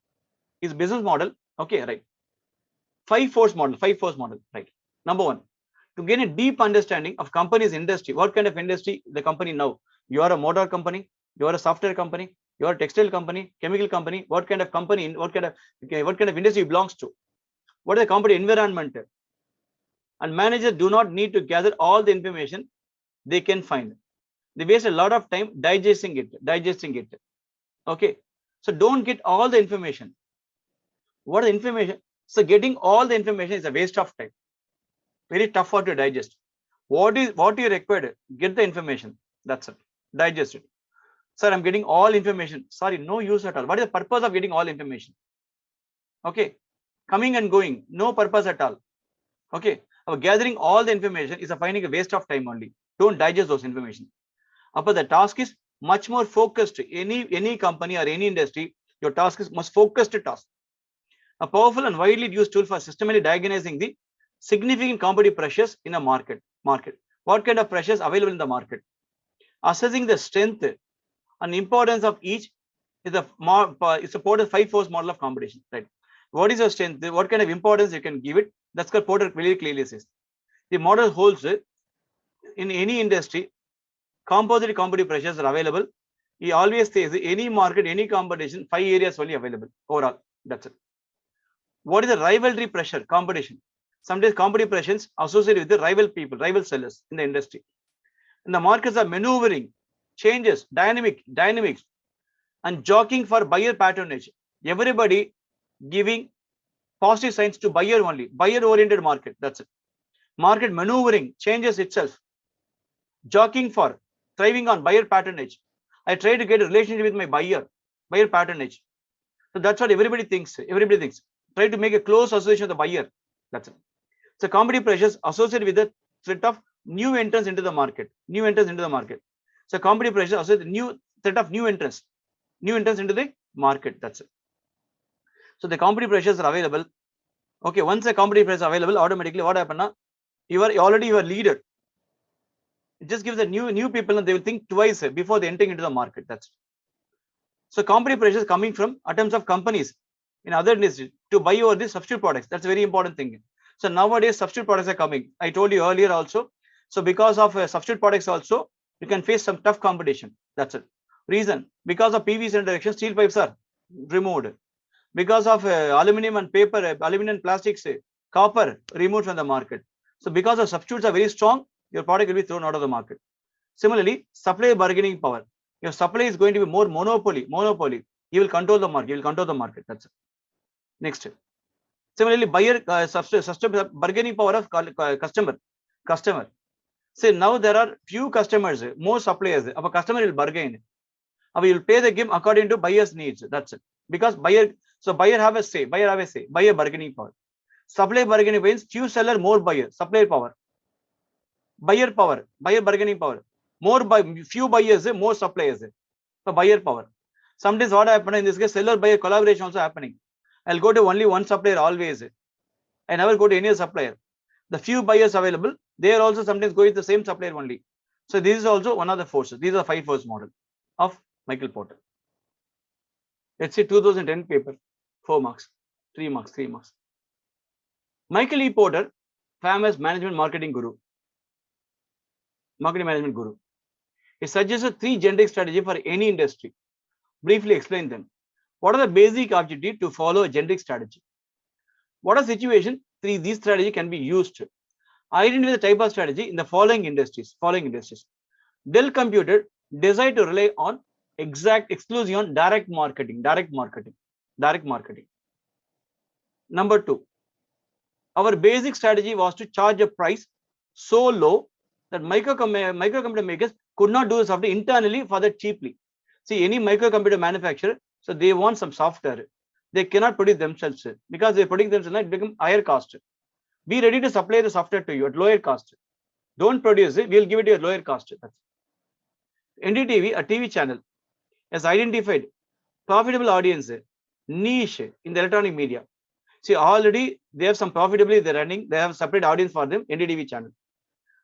his business model. Okay, right. 5-force model. Right. Number one, to gain a deep understanding of company's industry. What kind of industry the company now? You are a motor company. You are a software company. You are a textile company, chemical company. What kind of company? What kind of industry belongs to? What is the company environment? And managers do not need to gather all the information they can find. They waste a lot of time digesting it. Okay. So don't get all the information. What is information? So getting all the information is a waste of time. Very tough for to digest. What you required? Get the information. That's it. Digest it. Sir, I'm getting all information. Sorry, no use at all. What is the purpose of getting all information? Okay. Coming and going, no purpose at all. Okay. Gathering all the information is finding a waste of time only. Don't digest those information. But the task is much more focused. Any company or any industry, your task is much focused task. A powerful and widely used tool for systematically diagnosing the significant competitive pressures in a market. What kind of pressures available in the market? Assessing the strength and importance of each is supported 5 force model of competition. Right? What is your strength? What kind of importance you can give it? That's what Porter very clearly says. The model holds in any industry, composite competitive pressures are available. He always says any market, any competition, 5 areas only available overall. That's it. What is the rivalry pressure? Competition. Sometimes competitive pressures associated with the rival people, rival sellers in the industry. And the markets are maneuvering, changes, dynamics, and jockeying for buyer patronage. Everybody giving positive signs to buyer only, buyer-oriented market. That's it. Market maneuvering, changes itself, jockeying for, thriving on buyer patronage. I try to get a relationship with my buyer patronage. So that's what everybody thinks. Try to make a close association with the buyer. That's it. So competitive pressures associated with the threat of new entrants into the market. So competitive pressures associated with new threat of new entrants into the market. That's it. So the competitive pressures are available. Okay, once the competitive pressure is available, automatically what happens? You are already your leader. It just gives the new people and they will think twice before they entering into the market. That's it. So competitive pressure is coming from attempts of companies in other industries to buy over the substitute products. That's a very important thing. So nowadays substitute products are coming. I told you earlier also. So because of substitute products also, you can face some tough competition. That's it. Reason, because of PVC introduction, steel pipes are removed. Because of aluminum and paper, aluminum and plastics, copper removed from the market. So because of substitutes are very strong, your product will be thrown out of the market. Similarly, supply bargaining power. Your supply is going to be more monopoly. You will control the market. That's it. Next. Similarly, buyer bargaining power of customer. Say now there are few customers, more suppliers. A customer will bargain. You will pay the game according to buyer's needs. That's it. Because buyer have a say. Buyer bargaining power. Supply bargaining means few seller, more buyer. Supplier power. Buyer bargaining power. Few buyers, more suppliers. So buyer power. Sometimes what happens in this case, seller buyer collaboration also happening. I'll go to only one supplier always. I never go to any supplier. The few buyers available, they are also sometimes going to the same supplier only. So this is also one of the forces. These are 5 force model of Michael Porter. Let's see 2010 paper, 4 marks, 3 marks. Michael E. Porter, famous management guru. He suggested 3 generic strategies for any industry. Briefly explain them. What are the basic objectives to follow a generic strategy? What are situations these strategy can be used? Identify the type of strategy in the following industries. Dell Computer decided to rely on exclusively on direct marketing. Number 2, our basic strategy was to charge a price so low that microcomputer makers could not do something internally for that cheaply. See, any microcomputer manufacturer, so they want some software. They cannot produce themselves because they produce themselves, it becomes higher cost. Be ready to supply the software to you at lower cost. Don't produce it, we'll give it at lower cost. NDTV, a TV channel, has identified profitable audience, niche in the electronic media. See, already they have some profitability they're running, they have separate audience for them, NDTV channel.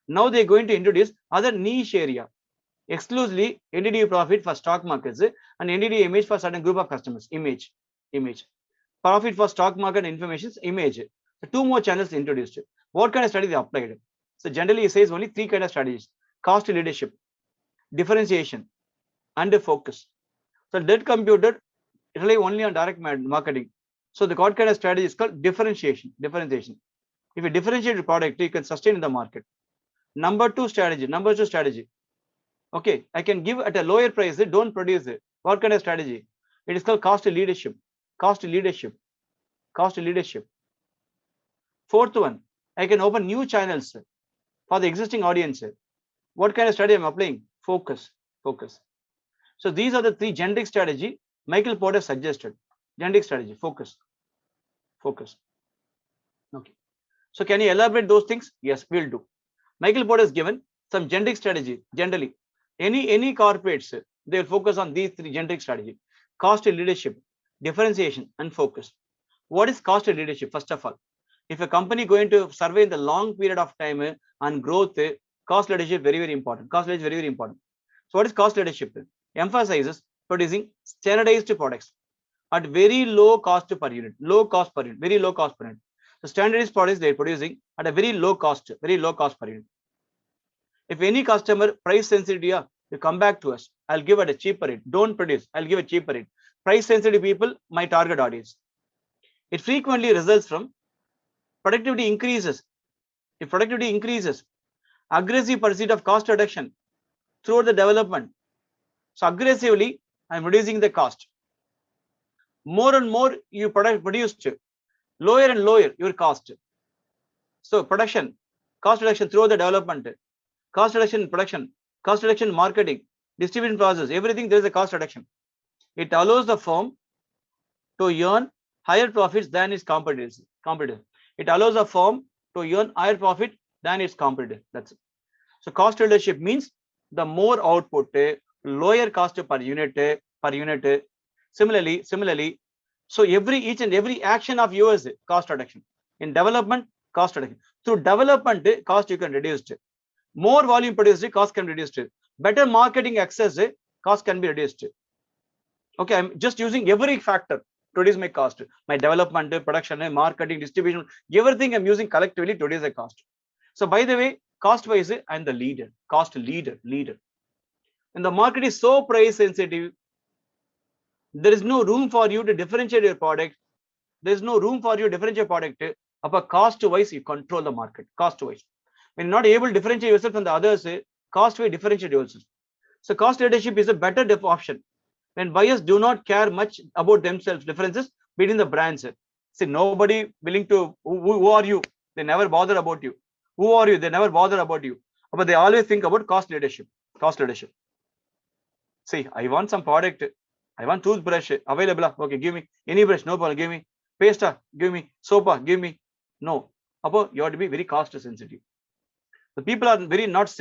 Now they're going to introduce other niche area, exclusively NDTV profit for stock markets and NDTV image for certain group of customers. Image. Profit for stock market information, image. So 2 more channels introduced. What kind of strategy they applied? So generally it says only 3 kind of strategies: cost leadership, differentiation, and focus. So Dell Computer rely only on direct marketing. So the what kind of strategy is called differentiation. If you differentiate your product, you can sustain in the market. Number two strategy. Okay, I can give at a lower price, don't produce it. What kind of strategy? It is called cost leadership. Cost leadership. Cost leadership. Fourth one, I can open new channels for the existing audience. What kind of strategy I'm applying? Focus. Focus. So these are the three generic strategy Michael Porter suggested. Generic strategy. Focus. Focus. Okay. So can you elaborate those things? Yes, we'll do. Michael Porter has given some generic strategy. Generally, any corporates, they will focus on these three generic strategy: cost leadership, differentiation, and focus. What is cost leadership? First of all, if a company going to survey in the long period of time and growth, cost leadership very important. Cost leadership very important. So what is cost leadership? Emphasizes producing standardized products at very low cost per unit. Low cost per unit. Very low cost per unit. The standardized products they are producing at a very low cost per unit. If any customer price sensitive, you come back to us. I'll give it a cheaper rate. Don't produce. I'll give a cheaper rate. Price sensitive people, my target audience. It frequently results from productivity increases. If productivity increases, aggressive pursuit of cost reduction throughout the development. So aggressively, I'm reducing the cost. More and more you produced, lower and lower your cost. So production, cost reduction throughout the development, cost reduction in production, cost reduction in marketing, distribution process, everything there is a cost reduction. It allows the firm to earn higher profits than its competitors. It allows a firm to earn higher profit than its competitor. That's it. So cost leadership means the more output, lower cost per unit. Similarly, so each and every action of yours, cost reduction. In development, cost reduction. Through development, cost you can reduce. More volume produced, cost can be reduced. Better marketing access, cost can be reduced. Okay, I'm just using every factor to reduce my cost. My development, production, marketing, distribution, everything I'm using collectively to reduce the cost. So by the way, cost wise, I'm the leader, cost leader. And the market is so price sensitive, there is no room for you to differentiate your product. There's no room for you to differentiate your product. But cost wise, you control the market, cost wise. When you're not able to differentiate yourself from the others, cost wise differentiate yourself. So cost leadership is a better option. When buyers do not care much about themselves, differences between the brands. See, nobody willing to, who are you? They never bother about you. Who are you? They never bother about you. But they always think about cost leadership. Cost leadership. See, I want some product. I want toothbrush available. Okay, give me any brush, no problem. Give me paste, give me soap, give me. No. You have to be very cost sensitive. The people are very not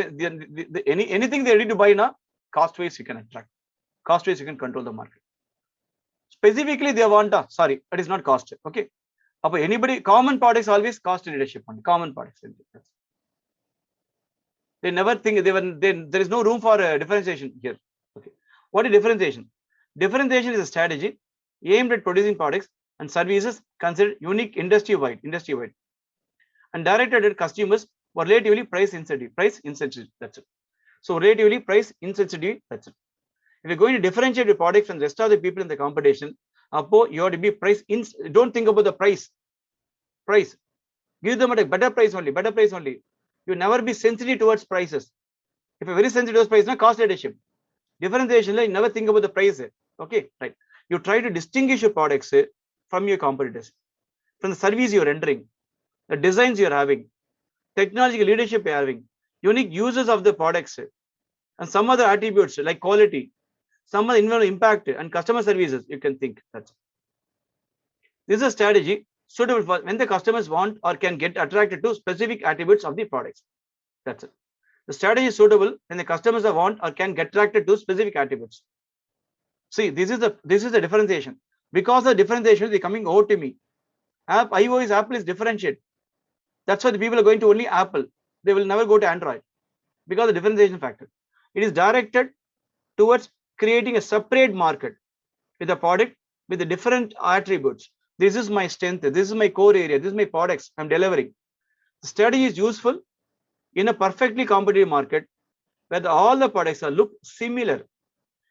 anything they're ready to buy now. Cost wise you can attract. Cost wise you can control the market. Specifically they want sorry, it is not cost. Okay. Anybody common products always cost leadership on common products. They never think there is no room for differentiation here. Okay. What is differentiation? Differentiation is a strategy aimed at producing products and services considered unique industry wide and directed at consumers were relatively price insensitive. That's it. So relatively price insensitive. That's it. If you're going to differentiate your product from the rest of the people in the competition, you have to be price. Don't think about the price. Price. Give them at a better price only. You never be sensitive towards prices. If you're very sensitive towards price, cost leadership. Differentiation, you never think about the price. Okay, right. You try to distinguish your products from your competitors, from the service you're rendering, the designs you're having, technological leadership you're having, unique uses of the products, and some other attributes like quality, some other environmental impact and customer services you can think. This is a strategy suitable for when the customers want or can get attracted to specific attributes of the products. That's it. The strategy is suitable when the customers want or can get attracted to specific attributes. See, this is the differentiation. Because the differentiation is coming over to me. iOS Apple is differentiate. That's why the people are going to only Apple. They will never go to Android because of the differentiation factor. It is directed towards creating a separate market with a product with the different attributes. This is my strength. This is my core area. This is my products I'm delivering. The strategy is useful in a perfectly competitive market where all the products are look similar.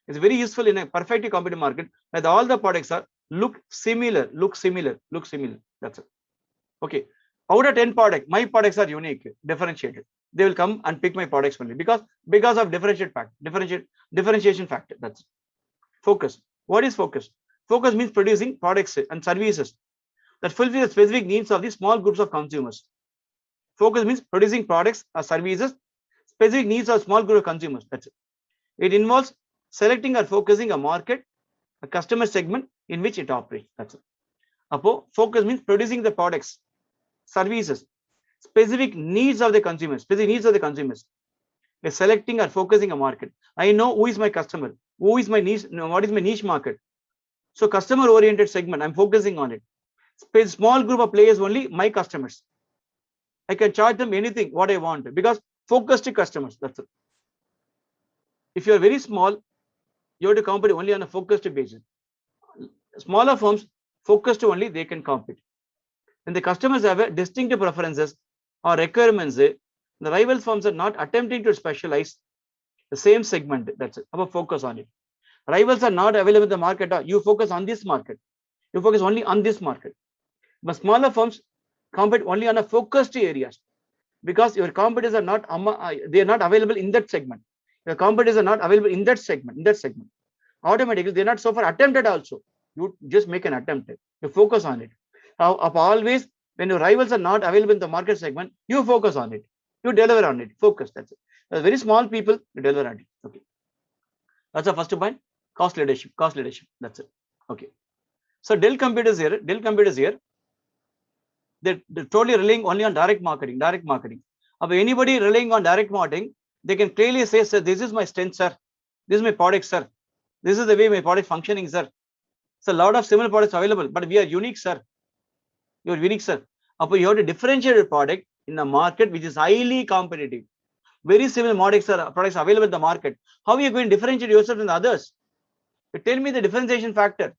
It's very useful in a perfectly competitive market where all the products are look similar. That's it. Okay. Out of 10 products, my products are unique, differentiated. They will come and pick my products only because of differentiation factor. That's focus. What is focus? Focus means producing products and services that fulfill the specific needs of the small groups of consumers. Focus means producing products or services, specific needs of small group of consumers. That's it. It involves selecting or focusing a market, a customer segment in which it operates. That's it. Apo, focus means producing the products, services, specific needs of the consumers, We're selecting or focusing a market. I know who is my customer, who is my niche, what is my niche market. So customer oriented segment, I'm focusing on it. Small group of players only, my customers. I can charge them anything what I want because focused customers. That's it. If you are very small, you have to compete only on a focused basis. Smaller firms, focused only, they can compete. When the customers have a distinctive preferences or requirements, the rival firms are not attempting to specialize the same segment. That's it. About focus on it. Rivals are not available in the market. You focus on this market. You focus only on this market. But smaller firms compete only on a focused areas because your competitors are not they are not available in that segment. Your competitors are not available in that segment. Automatically, they're not so far attempted also. You just make an attempt. You focus on it. Always, when your rivals are not available in the market segment, you focus on it. You deliver on it. Focus. That's it. Very small people, you deliver on it. Okay. That's the first point. Cost leadership. That's it. Okay. So Dell computers here, they're totally relying only on direct marketing. If anybody relying on direct marketing, they can clearly say, sir, this is my strength, sir. This is my product, sir. This is the way my product functioning, sir. So a lot of similar products available, but we are unique, sir. You're unique, sir. You have to differentiate your product in a market which is highly competitive. Very similar products available in the market. How are you going to differentiate yourself from the others? Tell me the differentiation factor.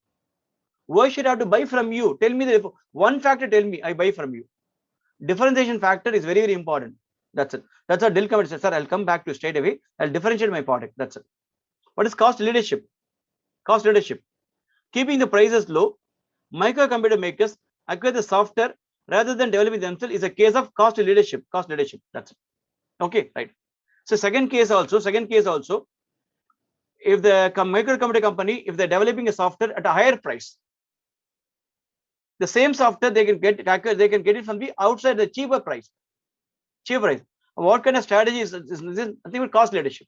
Why should I have to buy from you? Tell me the one factor. Tell me I buy from you. Differentiation factor is very, very important. That's it. That's what Dell Company says, sir. I'll come back to straight away. I'll differentiate my product. That's it. What is cost leadership? Keeping the prices low, microcomputer makers acquire the software rather than developing themselves is a case of cost leadership. That's it. Okay, right. So second case also, if the microcomputer company, if they're developing a software at a higher price, the same software they can get it from the outside the cheaper price. What kind of strategy is this? I think cost leadership.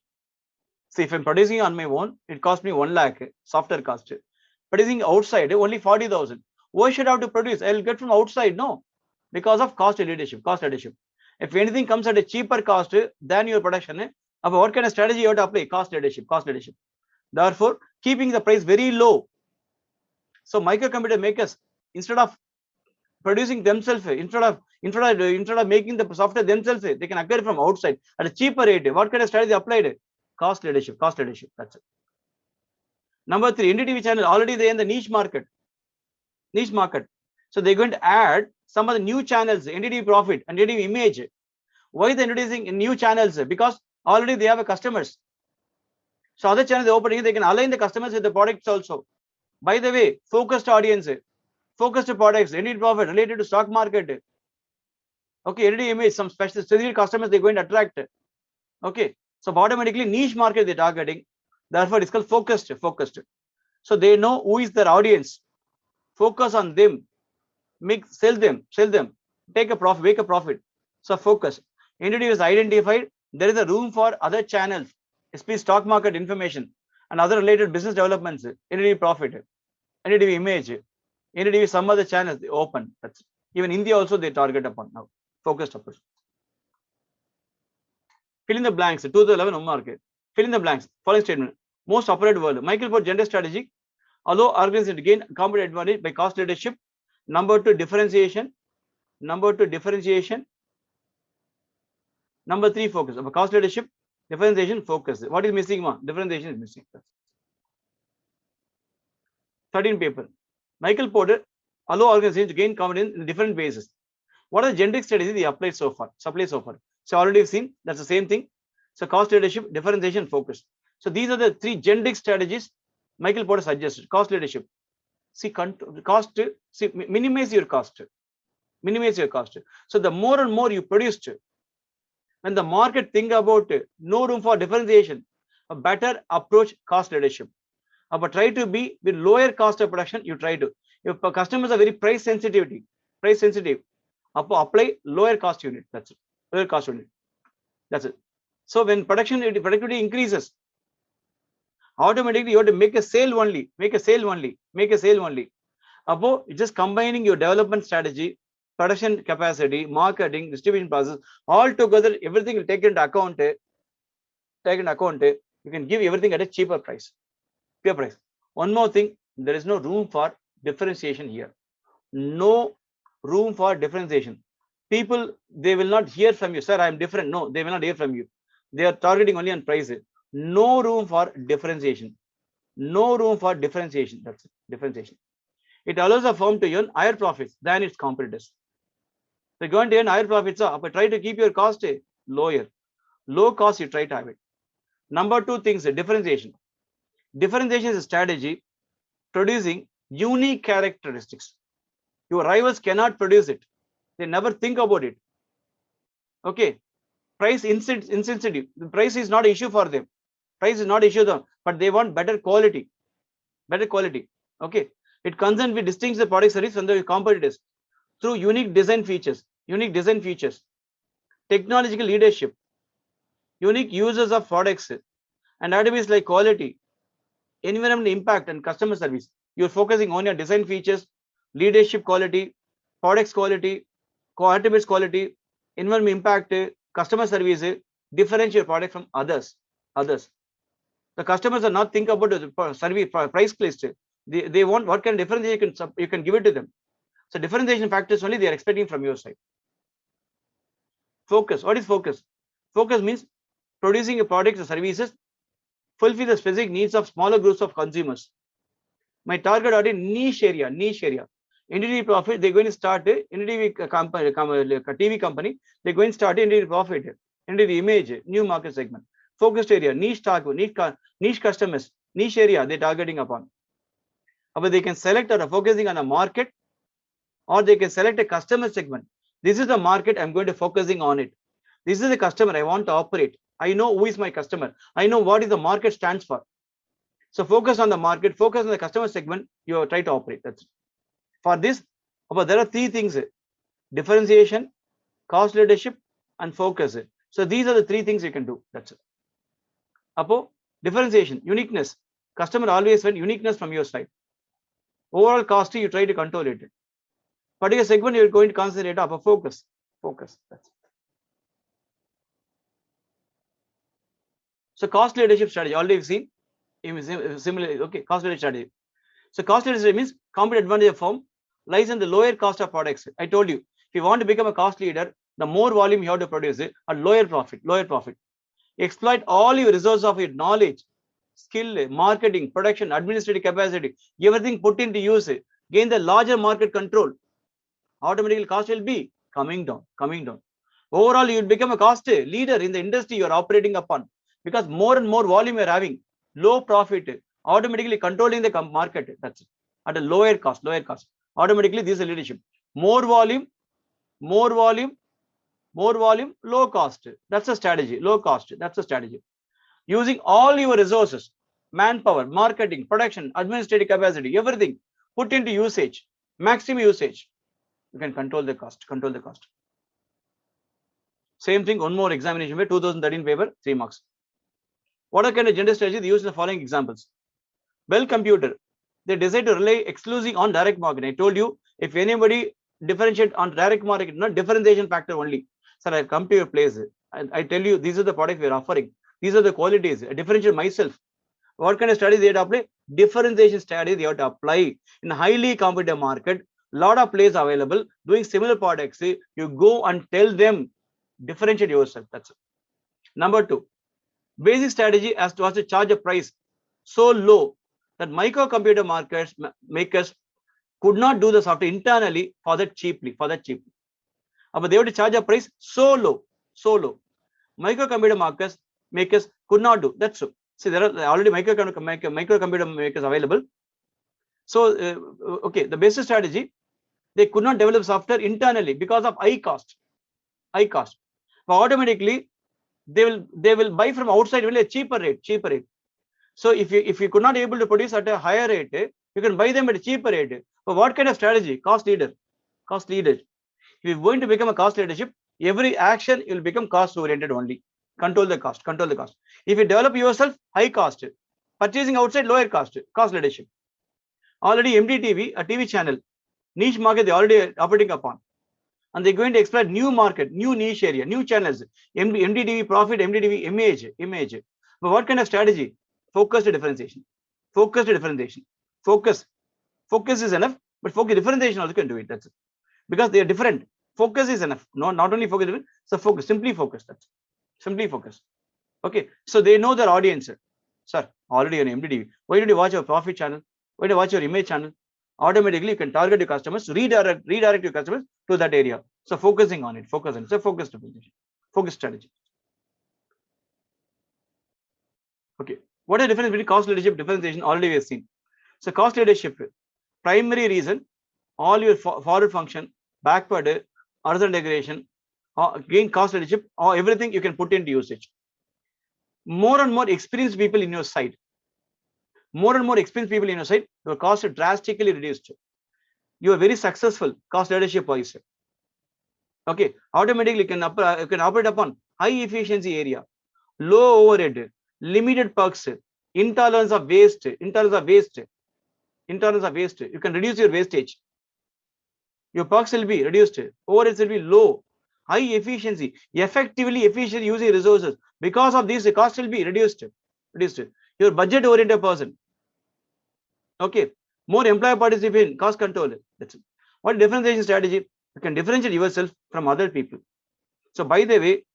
See, if I'm producing on my own, it costs me 1 lakh software cost. Producing outside only 40,000. Why should I have to produce? I'll get from outside. No, because of cost leadership. If anything comes at a cheaper cost than your production, what kind of strategy you have to apply? Cost leadership. Therefore, keeping the price very low. So microcomputer makers, instead of producing themselves, instead of making the software themselves, they can acquire from outside at a cheaper rate. What kind of strategy applied? Cost leadership. That's it. Number 3, NDTV channel, already they in the niche market. So they're going to add some of the new channels, NDTV Profit and NDTV Image. Why they're introducing new channels? Because already they have a customers. So other channels they're opening, they can align the customers with the products also. By the way, focused audience, focused products, NDTV Profit related to stock market. Okay, NDTV Image, some specific customers they're going to attract. Okay, so automatically niche market they're targeting. Therefore, it's called focused. So they know who is their audience. Focus on them. Sell them. Make a profit. So focus. NDTV is identified. There is a room for other channels, especially stock market information and other related business developments. NDTV Profit, NDTV Image, NDTV some other channels they open. That's even India also they target upon now. Focused approach. Fill in the blanks. 2011 home market. Fill in the blanks. Following statement. Most operated world. Michael Ford gender strategy. Although organizations gain competitive advantage by cost leadership. Number 2, differentiation. Number 3, focus. Of cost leadership, differentiation, focus. What is missing? Differentiation is missing. 13 paper. Michael Porter allow organizations to gain confidence in different bases. What are the generic strategies they applied so far? So already you've seen that's the same thing. So cost leadership, differentiation, focus. So these are the 3 generic strategies Michael Porter suggested. Cost leadership. See, minimize your cost. Minimize your cost. So the more and more you produced, when the market think about no room for differentiation, a better approach cost leadership. But try to be with lower cost of production. You try to. If customers are very price sensitive, apply lower cost unit. That's it. Lower cost unit. That's it. So when productivity increases, automatically you have to make a sale only. Make a sale only. Make a sale only. Just combining your development strategy, production capacity, marketing, distribution process, all together, everything will take into account. You can give everything at a cheaper price. Pure price. One more thing, there is no room for differentiation here. No room for differentiation. People, they will not hear from you, sir, I am different. No, they will not hear from you. They are targeting only on price. No room for differentiation. No room for differentiation. That's it. Differentiation. It allows a firm to earn higher profits than its competitors. They're going to earn higher profits, but try to keep your cost lower. Low cost, you try to have it. Number two things, differentiation. Differentiation is a strategy producing unique characteristics. Your rivals cannot produce it. They never think about it. Okay. Price insensitive. The price is not an issue for them. Price is not an issue for them, but they want better quality. Better quality. Okay. It concerns with distinguish the product service from the competitors through unique design features. Unique design features. Technological leadership. Unique users of products and attributes like quality, environmental impact, and customer service. You're focusing on your design features, leadership quality, products quality, attributes quality, environmental impact, customer service, differentiate your product from others. The customers are not think about the service price list. They want what kind of differentiation you can give it to them. So differentiation factors only they are expecting from your side. Focus. What is focus? Focus means producing a product or services fulfill the specific needs of smaller groups of consumers. My target audience niche area. Entity profit, they're going to start entity company, TV company, they're going to start entity profit, entity image, new market segment. Focused area, niche target, niche customers, niche area they're targeting upon. But they can select or focusing on a market, or they can select a customer segment. This is the market, I'm going to focusing on it. This is the customer I want to operate. I know who is my customer. I know what is the market stands for. So focus on the market, focus on the customer segment, you try to operate. That's it. For this, there are three things: differentiation, cost leadership, and focus. So these are the three things you can do. That's it. Differentiation, uniqueness. Customer always want uniqueness from your side. Overall cost, you try to control it. Particular segment, you're going to concentrate on focus. That's it. So cost leadership strategy, already we've seen. Similarly, okay, cost leadership strategy. So cost leadership means competitive advantage of firm lies in the lower cost of products. I told you, if you want to become a cost leader, the more volume you have to produce it, a lower profit. Exploit all your resources of your knowledge, skill, marketing, production, administrative capacity, everything put into use. Gain the larger market control. Automatically cost will be coming down. Overall, you will become a cost leader in the industry you are operating upon, because more and more volume you are having, low profit, automatically controlling the market. That's it. At a lower cost. Automatically, this is leadership. More volume, low cost. That's a strategy. Low cost. That's a strategy. Using all your resources, manpower, marketing, production, administrative capacity, everything put into usage, maximum usage. You can control the cost. Same thing, one more examination paper, 2013 paper, 3 marks. What are kind of gender strategy? They use the following examples. Bell Computer, they decide to rely exclusively on direct marketing. I told you, if anybody differentiate on direct marketing, not differentiation factor only. Sir, I come to your place. I tell you, these are the products we are offering. These are the qualities. I differentiate myself. What kind of strategy they have to apply? Differentiation strategy they have to apply in a highly competitive market. Lot of players available doing similar products. You go and tell them, differentiate yourself. That's it. Number 2, basic strategy as to charge a price so low that microcomputer makers could not do the software internally for that cheaply. But they have to charge a price so low. Microcomputer makers could not do. That's so. See, there are already microcomputer makers available. So, okay, the basic strategy, They could not develop software internally because of high cost. High cost. But automatically they will buy from outside at a cheaper rate. So if you could not able to produce at a higher rate, you can buy them at a cheaper rate. But what kind of strategy? Cost leader. Cost leader. If you're going to become a cost leadership, every action will become cost oriented only. Control the cost. Control the cost. If you develop yourself, high cost. Purchasing outside, lower cost. Cost leadership. Already MDTV, a TV channel, niche market they already operating upon. And they're going to exploit new market, new niche area, new channels. MDTV profit, MDTV image. But what kind of strategy? Focused differentiation. Focused differentiation. Focus is enough, but focus differentiation also can do it. That's it. Because they are different. Focus is enough. No, not only focus, so focus, simply focus. That's simply focus. Okay, so they know their audience. Sir, already on MDTV. Why did you watch your profit channel? Why did you watch your image channel? Automatically you can target your customers, redirect your customers to that area. So focusing on it, focus on it. So focus differentiation, focus strategy. Okay, what is the difference between cost leadership differentiation? Already we have seen. So cost leadership, primary reason, all your forward function, backward, horizontal integration, gain cost leadership, or everything you can put into usage. More and more experienced people in your site. More and more experienced people in your site, your cost is drastically reduced. You are very successful cost leadership wise. Okay, automatically you can operate upon high efficiency area, low overhead, limited perks, intolerance of waste. You can reduce your wastage. Your perks will be reduced, overheads will be low, high efficiency, efficient using resources. Because of this, the cost will be reduced. Your budget oriented person. Okay, more employee participation, cost control. That's it. What differentiation strategy? You can differentiate yourself from other people. So by the way,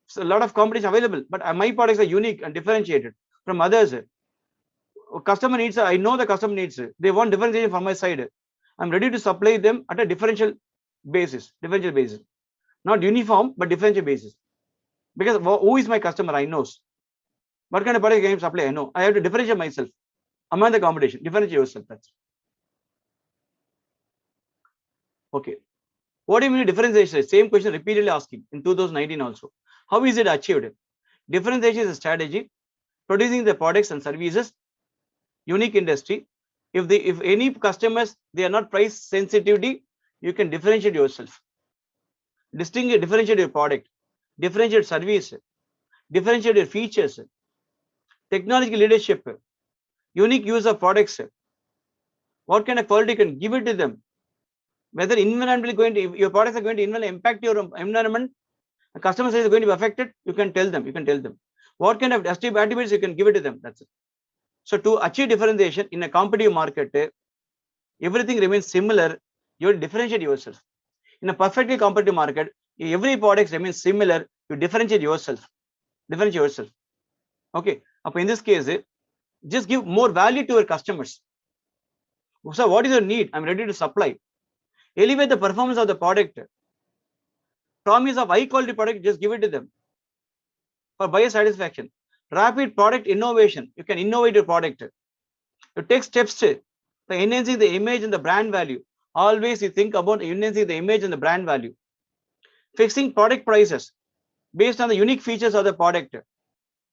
so a lot of competition available, but my products are unique and differentiated from others. Customer needs, I know the customer needs, they want differentiation from my side. I'm ready to supply them at a differential basis, not uniform, but differential basis. Because who is my customer? I know. What kind of product can I supply? I know. I have to differentiate myself among the competition. Differentiate yourself. That's okay. What do you mean differentiation? Same question repeatedly asking in 2019 also. How is it achieved? Differentiation is a strategy, producing the products and services, unique industry. If any customers they are not price sensitivity, you can differentiate yourself. Differentiate your product, differentiate service, differentiate your features, technological leadership, unique use of products. What kind of quality you can give it to them? Whether environmentally your products are going to impact your environment, the customer is going to be affected, you can tell them. What kind of attributes you can give it to them. That's it. So to achieve differentiation in a competitive market, everything remains similar. You will differentiate yourself. In a perfectly competitive market, every product remains similar. You differentiate yourself. Okay. In this case, just give more value to your customers. So what is your need? I'm ready to supply. Elevate the performance of the product. Promise of high quality product, just give it to them for buyer satisfaction. Rapid product innovation. You can innovate your product. You take steps by enhancing the image and the brand value. Always you think about enhancing the image and the brand value. Fixing product prices based on the unique features of the product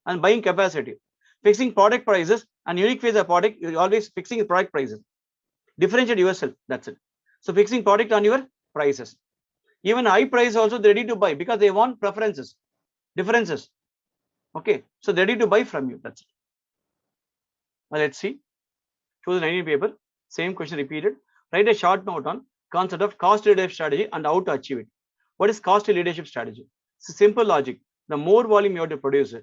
and buying capacity. Fixing product prices and unique features of product, you're always fixing the product prices. Differentiate yourself. That's it. So fixing product on your prices. Even high price also they're ready to buy because they want differences. Okay, so they're ready to buy from you. That's it. Now let's see. 2019 paper, same question repeated. Write a short note on concept of cost leadership strategy and how to achieve it. What is cost leadership strategy? It's a simple logic. The more volume you have to produce,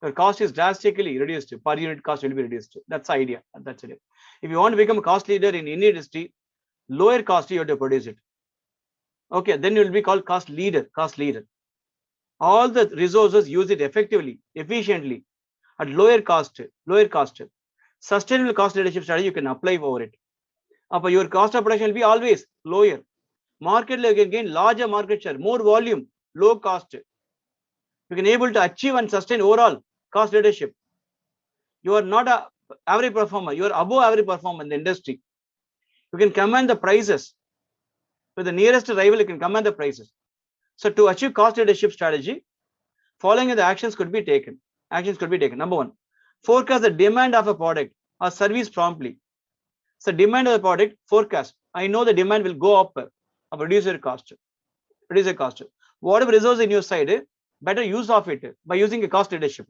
your cost is drastically reduced. Per unit cost will be reduced. That's the idea. That's it. If you want to become a cost leader in any industry, lower cost you have to produce it. Okay, then you will be called cost leader. All the resources use it effectively, efficiently, at lower cost. Sustainable cost leadership strategy you can apply over it. Your cost of production will be always lower. Market you can gain larger market share, more volume, low cost. You can able to achieve and sustain overall cost leadership. You are not a average performer, you are above average performer in the industry. You can command the prices. With the nearest rival, you can command the prices. So to achieve cost leadership strategy, following the actions could be taken. Number one, forecast the demand of a product or service promptly. So demand of the product, forecast. I know the demand will go up, reduce your cost. Whatever resource in your side, better use of it by using a cost leadership.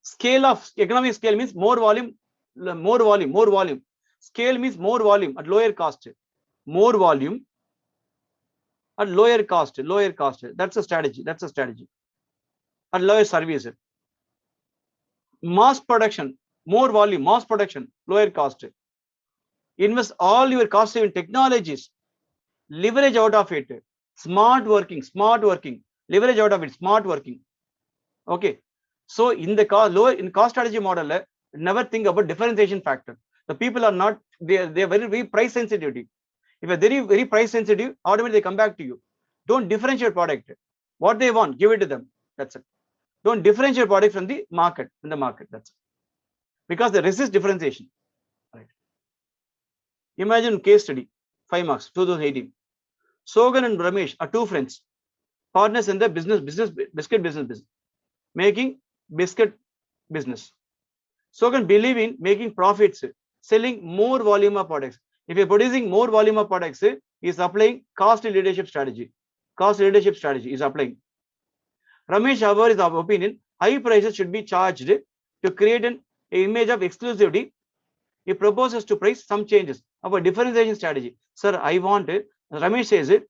Scale of economic scale means more volume. Scale means more volume at lower cost. More volume at lower cost. That's a strategy. At lower service. Mass production, more volume, mass production, lower cost. Invest all your cost saving technologies. Leverage out of it. Smart working. Leverage out of it. Smart working. Okay. So in the cost strategy model, never think about differentiation factor. The people are not, they are very price sensitive. If you're very price sensitive, automatically they come back to you. Don't differentiate product. What they want, give it to them. That's it. Don't differentiate product from the market. That's it. Because they resist differentiation. Right. Imagine case study, 5 marks, 2018. Sogan and Ramesh are two friends, partners in the biscuit business, making biscuit business. Sogan believe in making profits, selling more volume of products. If you're producing more volume of products, he is applying cost leadership strategy. Is applying. Ramesh, however, is of opinion, high prices should be charged to create an image of exclusivity. He proposes to price some changes of a differentiation strategy. Sir, I want it. Ramesh says it.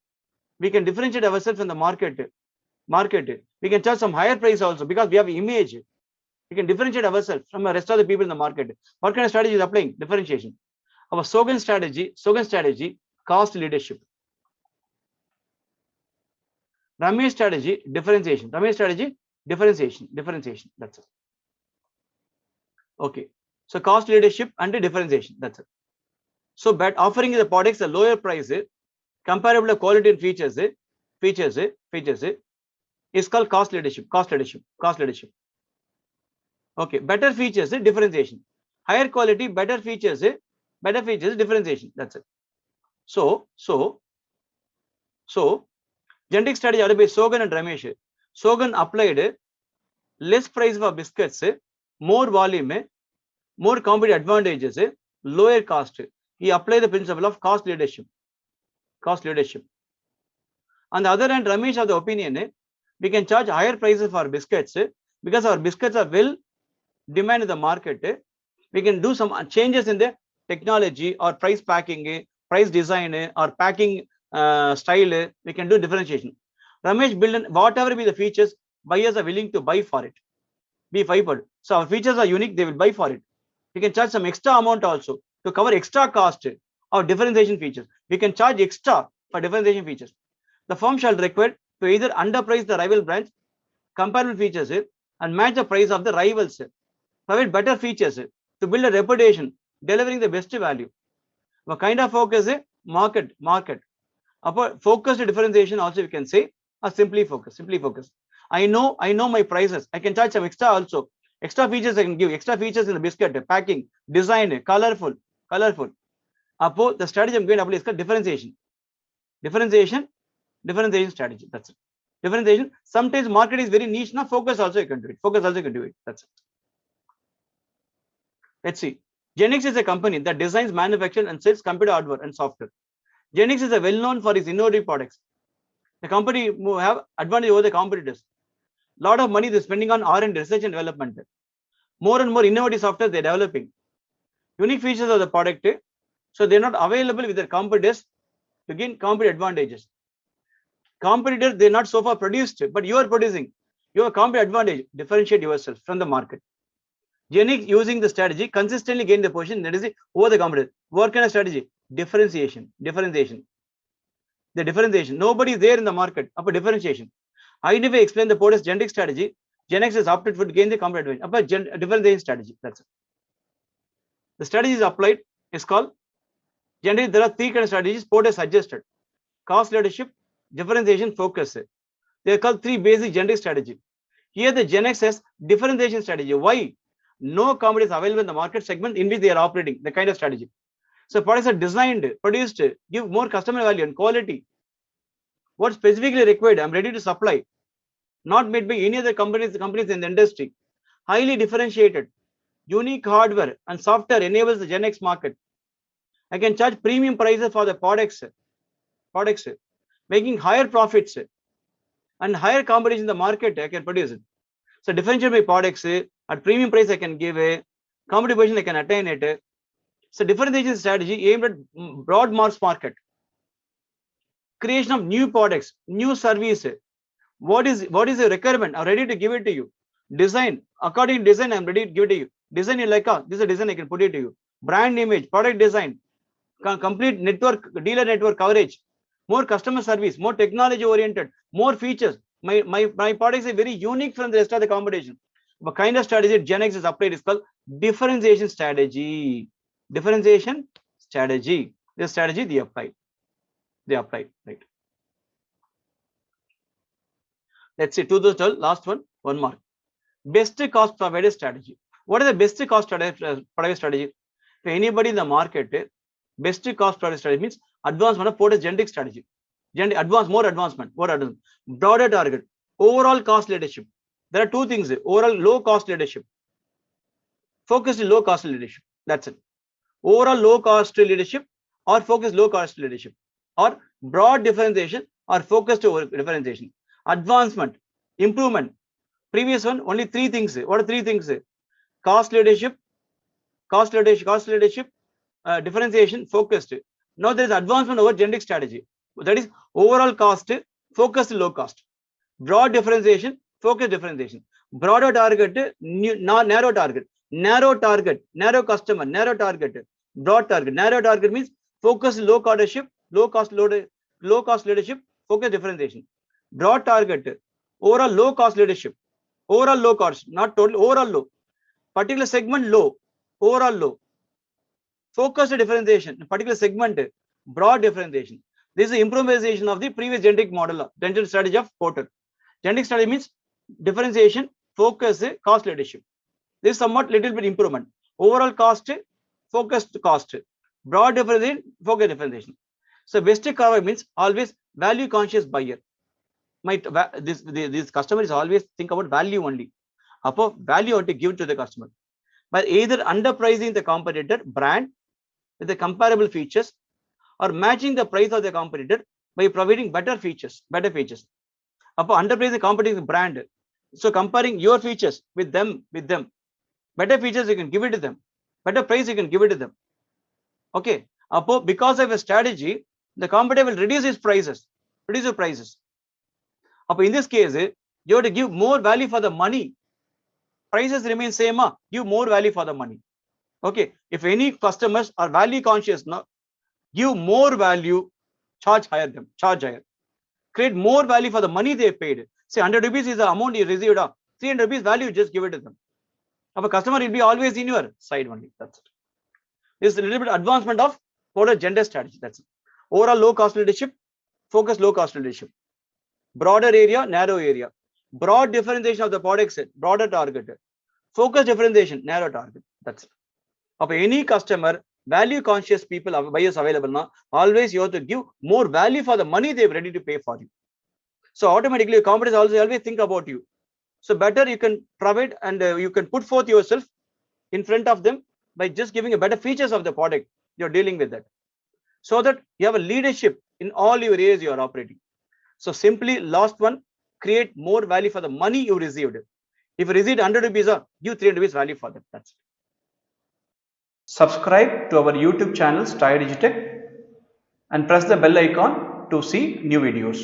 We can differentiate ourselves in the market. We can charge some higher price also because we have image. We can differentiate ourselves from the rest of the people in the market. What kind of strategy is applying? Differentiation. Our Sogan strategy, cost leadership. Ramesh strategy, differentiation. Differentiation. That's it. Okay. So cost leadership and differentiation. That's it. So, but offering the products a lower price, comparable to quality and features, is called cost leadership. Okay. Better features, differentiation. Higher quality, better features, differentiation. That's it. So generic strategy adopted by Sogan and Ramesh. Sogan applied less price for biscuits, more volume, more competitive advantages, lower cost. He applied the principle of cost leadership. On the other hand, Ramesh have the opinion, we can charge higher prices for biscuits because our biscuits are well demanded in the market. We can do some changes in the technology or price packing, price design or packing style. We can do differentiation. Ramesh build whatever be the features, buyers are willing to buy for it. Be fibered. So our features are unique, they will buy for it. We can charge some extra amount also to cover extra cost of differentiation features. We can charge extra for differentiation features. The firm shall require to either underprice the rival brands, comparable features, and match the price of the rivals. Provide better features to build a reputation, delivering the best value. What kind of focus is market. Focused differentiation also we can say, or simply focus. I know my prices. I can charge some extra also. Extra features I can give. Extra features in the biscuit, packing, design, colorful. Apo the strategy I'm going to apply is called differentiation. Differentiation strategy. That's it. Differentiation. Sometimes market is very niche. Now focus also you can do it. That's it. Let's see. Genix is a company that designs, manufactures, and sells computer hardware and software. Genix is well known for its innovative products. The company have advantage over the competitors. Lot of money they're spending on R&D, research and development. More and more innovative software they're developing. Unique features of the product, so they're not available with their competitors to gain competitive advantages. Competitors, they're not so far produced, but you are producing. You have a competitive advantage. Differentiate yourself from the market. Genix using the strategy consistently gain the position that is over the competitor. What kind of strategy? Differentiation. The differentiation. Nobody is there in the market. Upper differentiation. Identify, explain the product generic strategy. Genix is opted for to gain the competitive advantage. Upper differentiation strategy. That's it. The strategy is applied. It's called generic. There are three kind of strategies. Port is suggested. Cost leadership, differentiation, focus. They are called three basic generic strategy. Here the Genix has differentiation strategy. Why? No company is available in the market segment in which they are operating. The kind of strategy. So products are designed, produced, give more customer value and quality. What specifically required, I'm ready to supply. Not made by any other companies in the industry. Highly differentiated. Unique hardware and software enables the Gen X market. I can charge premium prices for the products, making higher profits and higher competition in the market. I can produce it. So differentiate my products at premium price. I can give a competition. I can attain it. So differentiation strategy aimed at broad mass market. Creation of new products, new service. What is the requirement? I'm ready to give it to you. Design, according to design, I'm ready to give it to you. Design you like, this is a design, I can put it to you. Brand image, product design, complete network, dealer network coverage, more customer service, more technology oriented, more features. My products are very unique from the rest of the competition. What kind of strategy Gen X is applied is called differentiation strategy. Differentiation strategy. This strategy they apply. Right. Let's see, 2012, last one mark. Best cost provider strategy. What is the best cost provider strategy? For anybody in the market, best cost provider strategy means advancement of port generic strategy. More advancement. Broader target. Overall cost leadership. There are two things. Overall low cost leadership. Focused low cost leadership. That's it. Overall low cost leadership or focused low cost leadership. Or broad differentiation or focused differentiation. Advancement. Improvement. Previous one, only three things. What are three things? Cost leadership, differentiation, focused. Now there is advancement over generic strategy. That is overall cost, focused low cost. Broad differentiation, focused differentiation. Broader target, narrow target. Narrow target, narrow customer, narrow target. Broad target. Narrow target means focused low cost leadership, focused differentiation. Broad target, overall low cost leadership. Overall low cost, not total, overall low. Particular segment low, overall low. Focused differentiation, particular segment, broad differentiation. This is the improvisation of the previous generic model, generic strategy of Porter. Generic strategy means differentiation, focus, cost leadership. This is somewhat little bit improvement. Overall cost, focused cost. Broad differentiation, focused differentiation. So best cover means always value conscious buyer. This customer is always think about value only. Upon value to give to the customer by either underpricing the competitor brand with the comparable features or matching the price of the competitor by providing better features. Upon underpricing the competitive brand, so comparing your features with them, better features you can give it to them, better price you can give it to them. Okay, because of a strategy, the competitor will reduce your prices. In this case, you have to give more value for the money. Prices remain same, give more value for the money. Okay, if any customers are value conscious, now give more value, charge higher. Create more value for the money they paid. Say 100 rupees is the amount you received, 300 rupees value, just give it to them. A customer will be always in your side only. That's it. This is a little bit advancement of product gender strategy. That's it. Overall low cost leadership, focus low cost leadership. Broader area, narrow area. Broad differentiation of the product set, broader target. Focus differentiation, narrow target. That's it. Of any customer, value conscious people, buyers available now, always you have to give more value for the money they're ready to pay for you. So automatically competitors also always think about you. So better you can provide and you can put forth yourself in front of them by just giving a better features of the product you're dealing with that. So that you have a leadership in all your areas you are operating. So simply last one, create more value for the money you received. If you received 100 rupees, give 300 rupees value for that. That's it. Subscribe to our YouTube channel STI Digitech and press the bell icon to see new videos.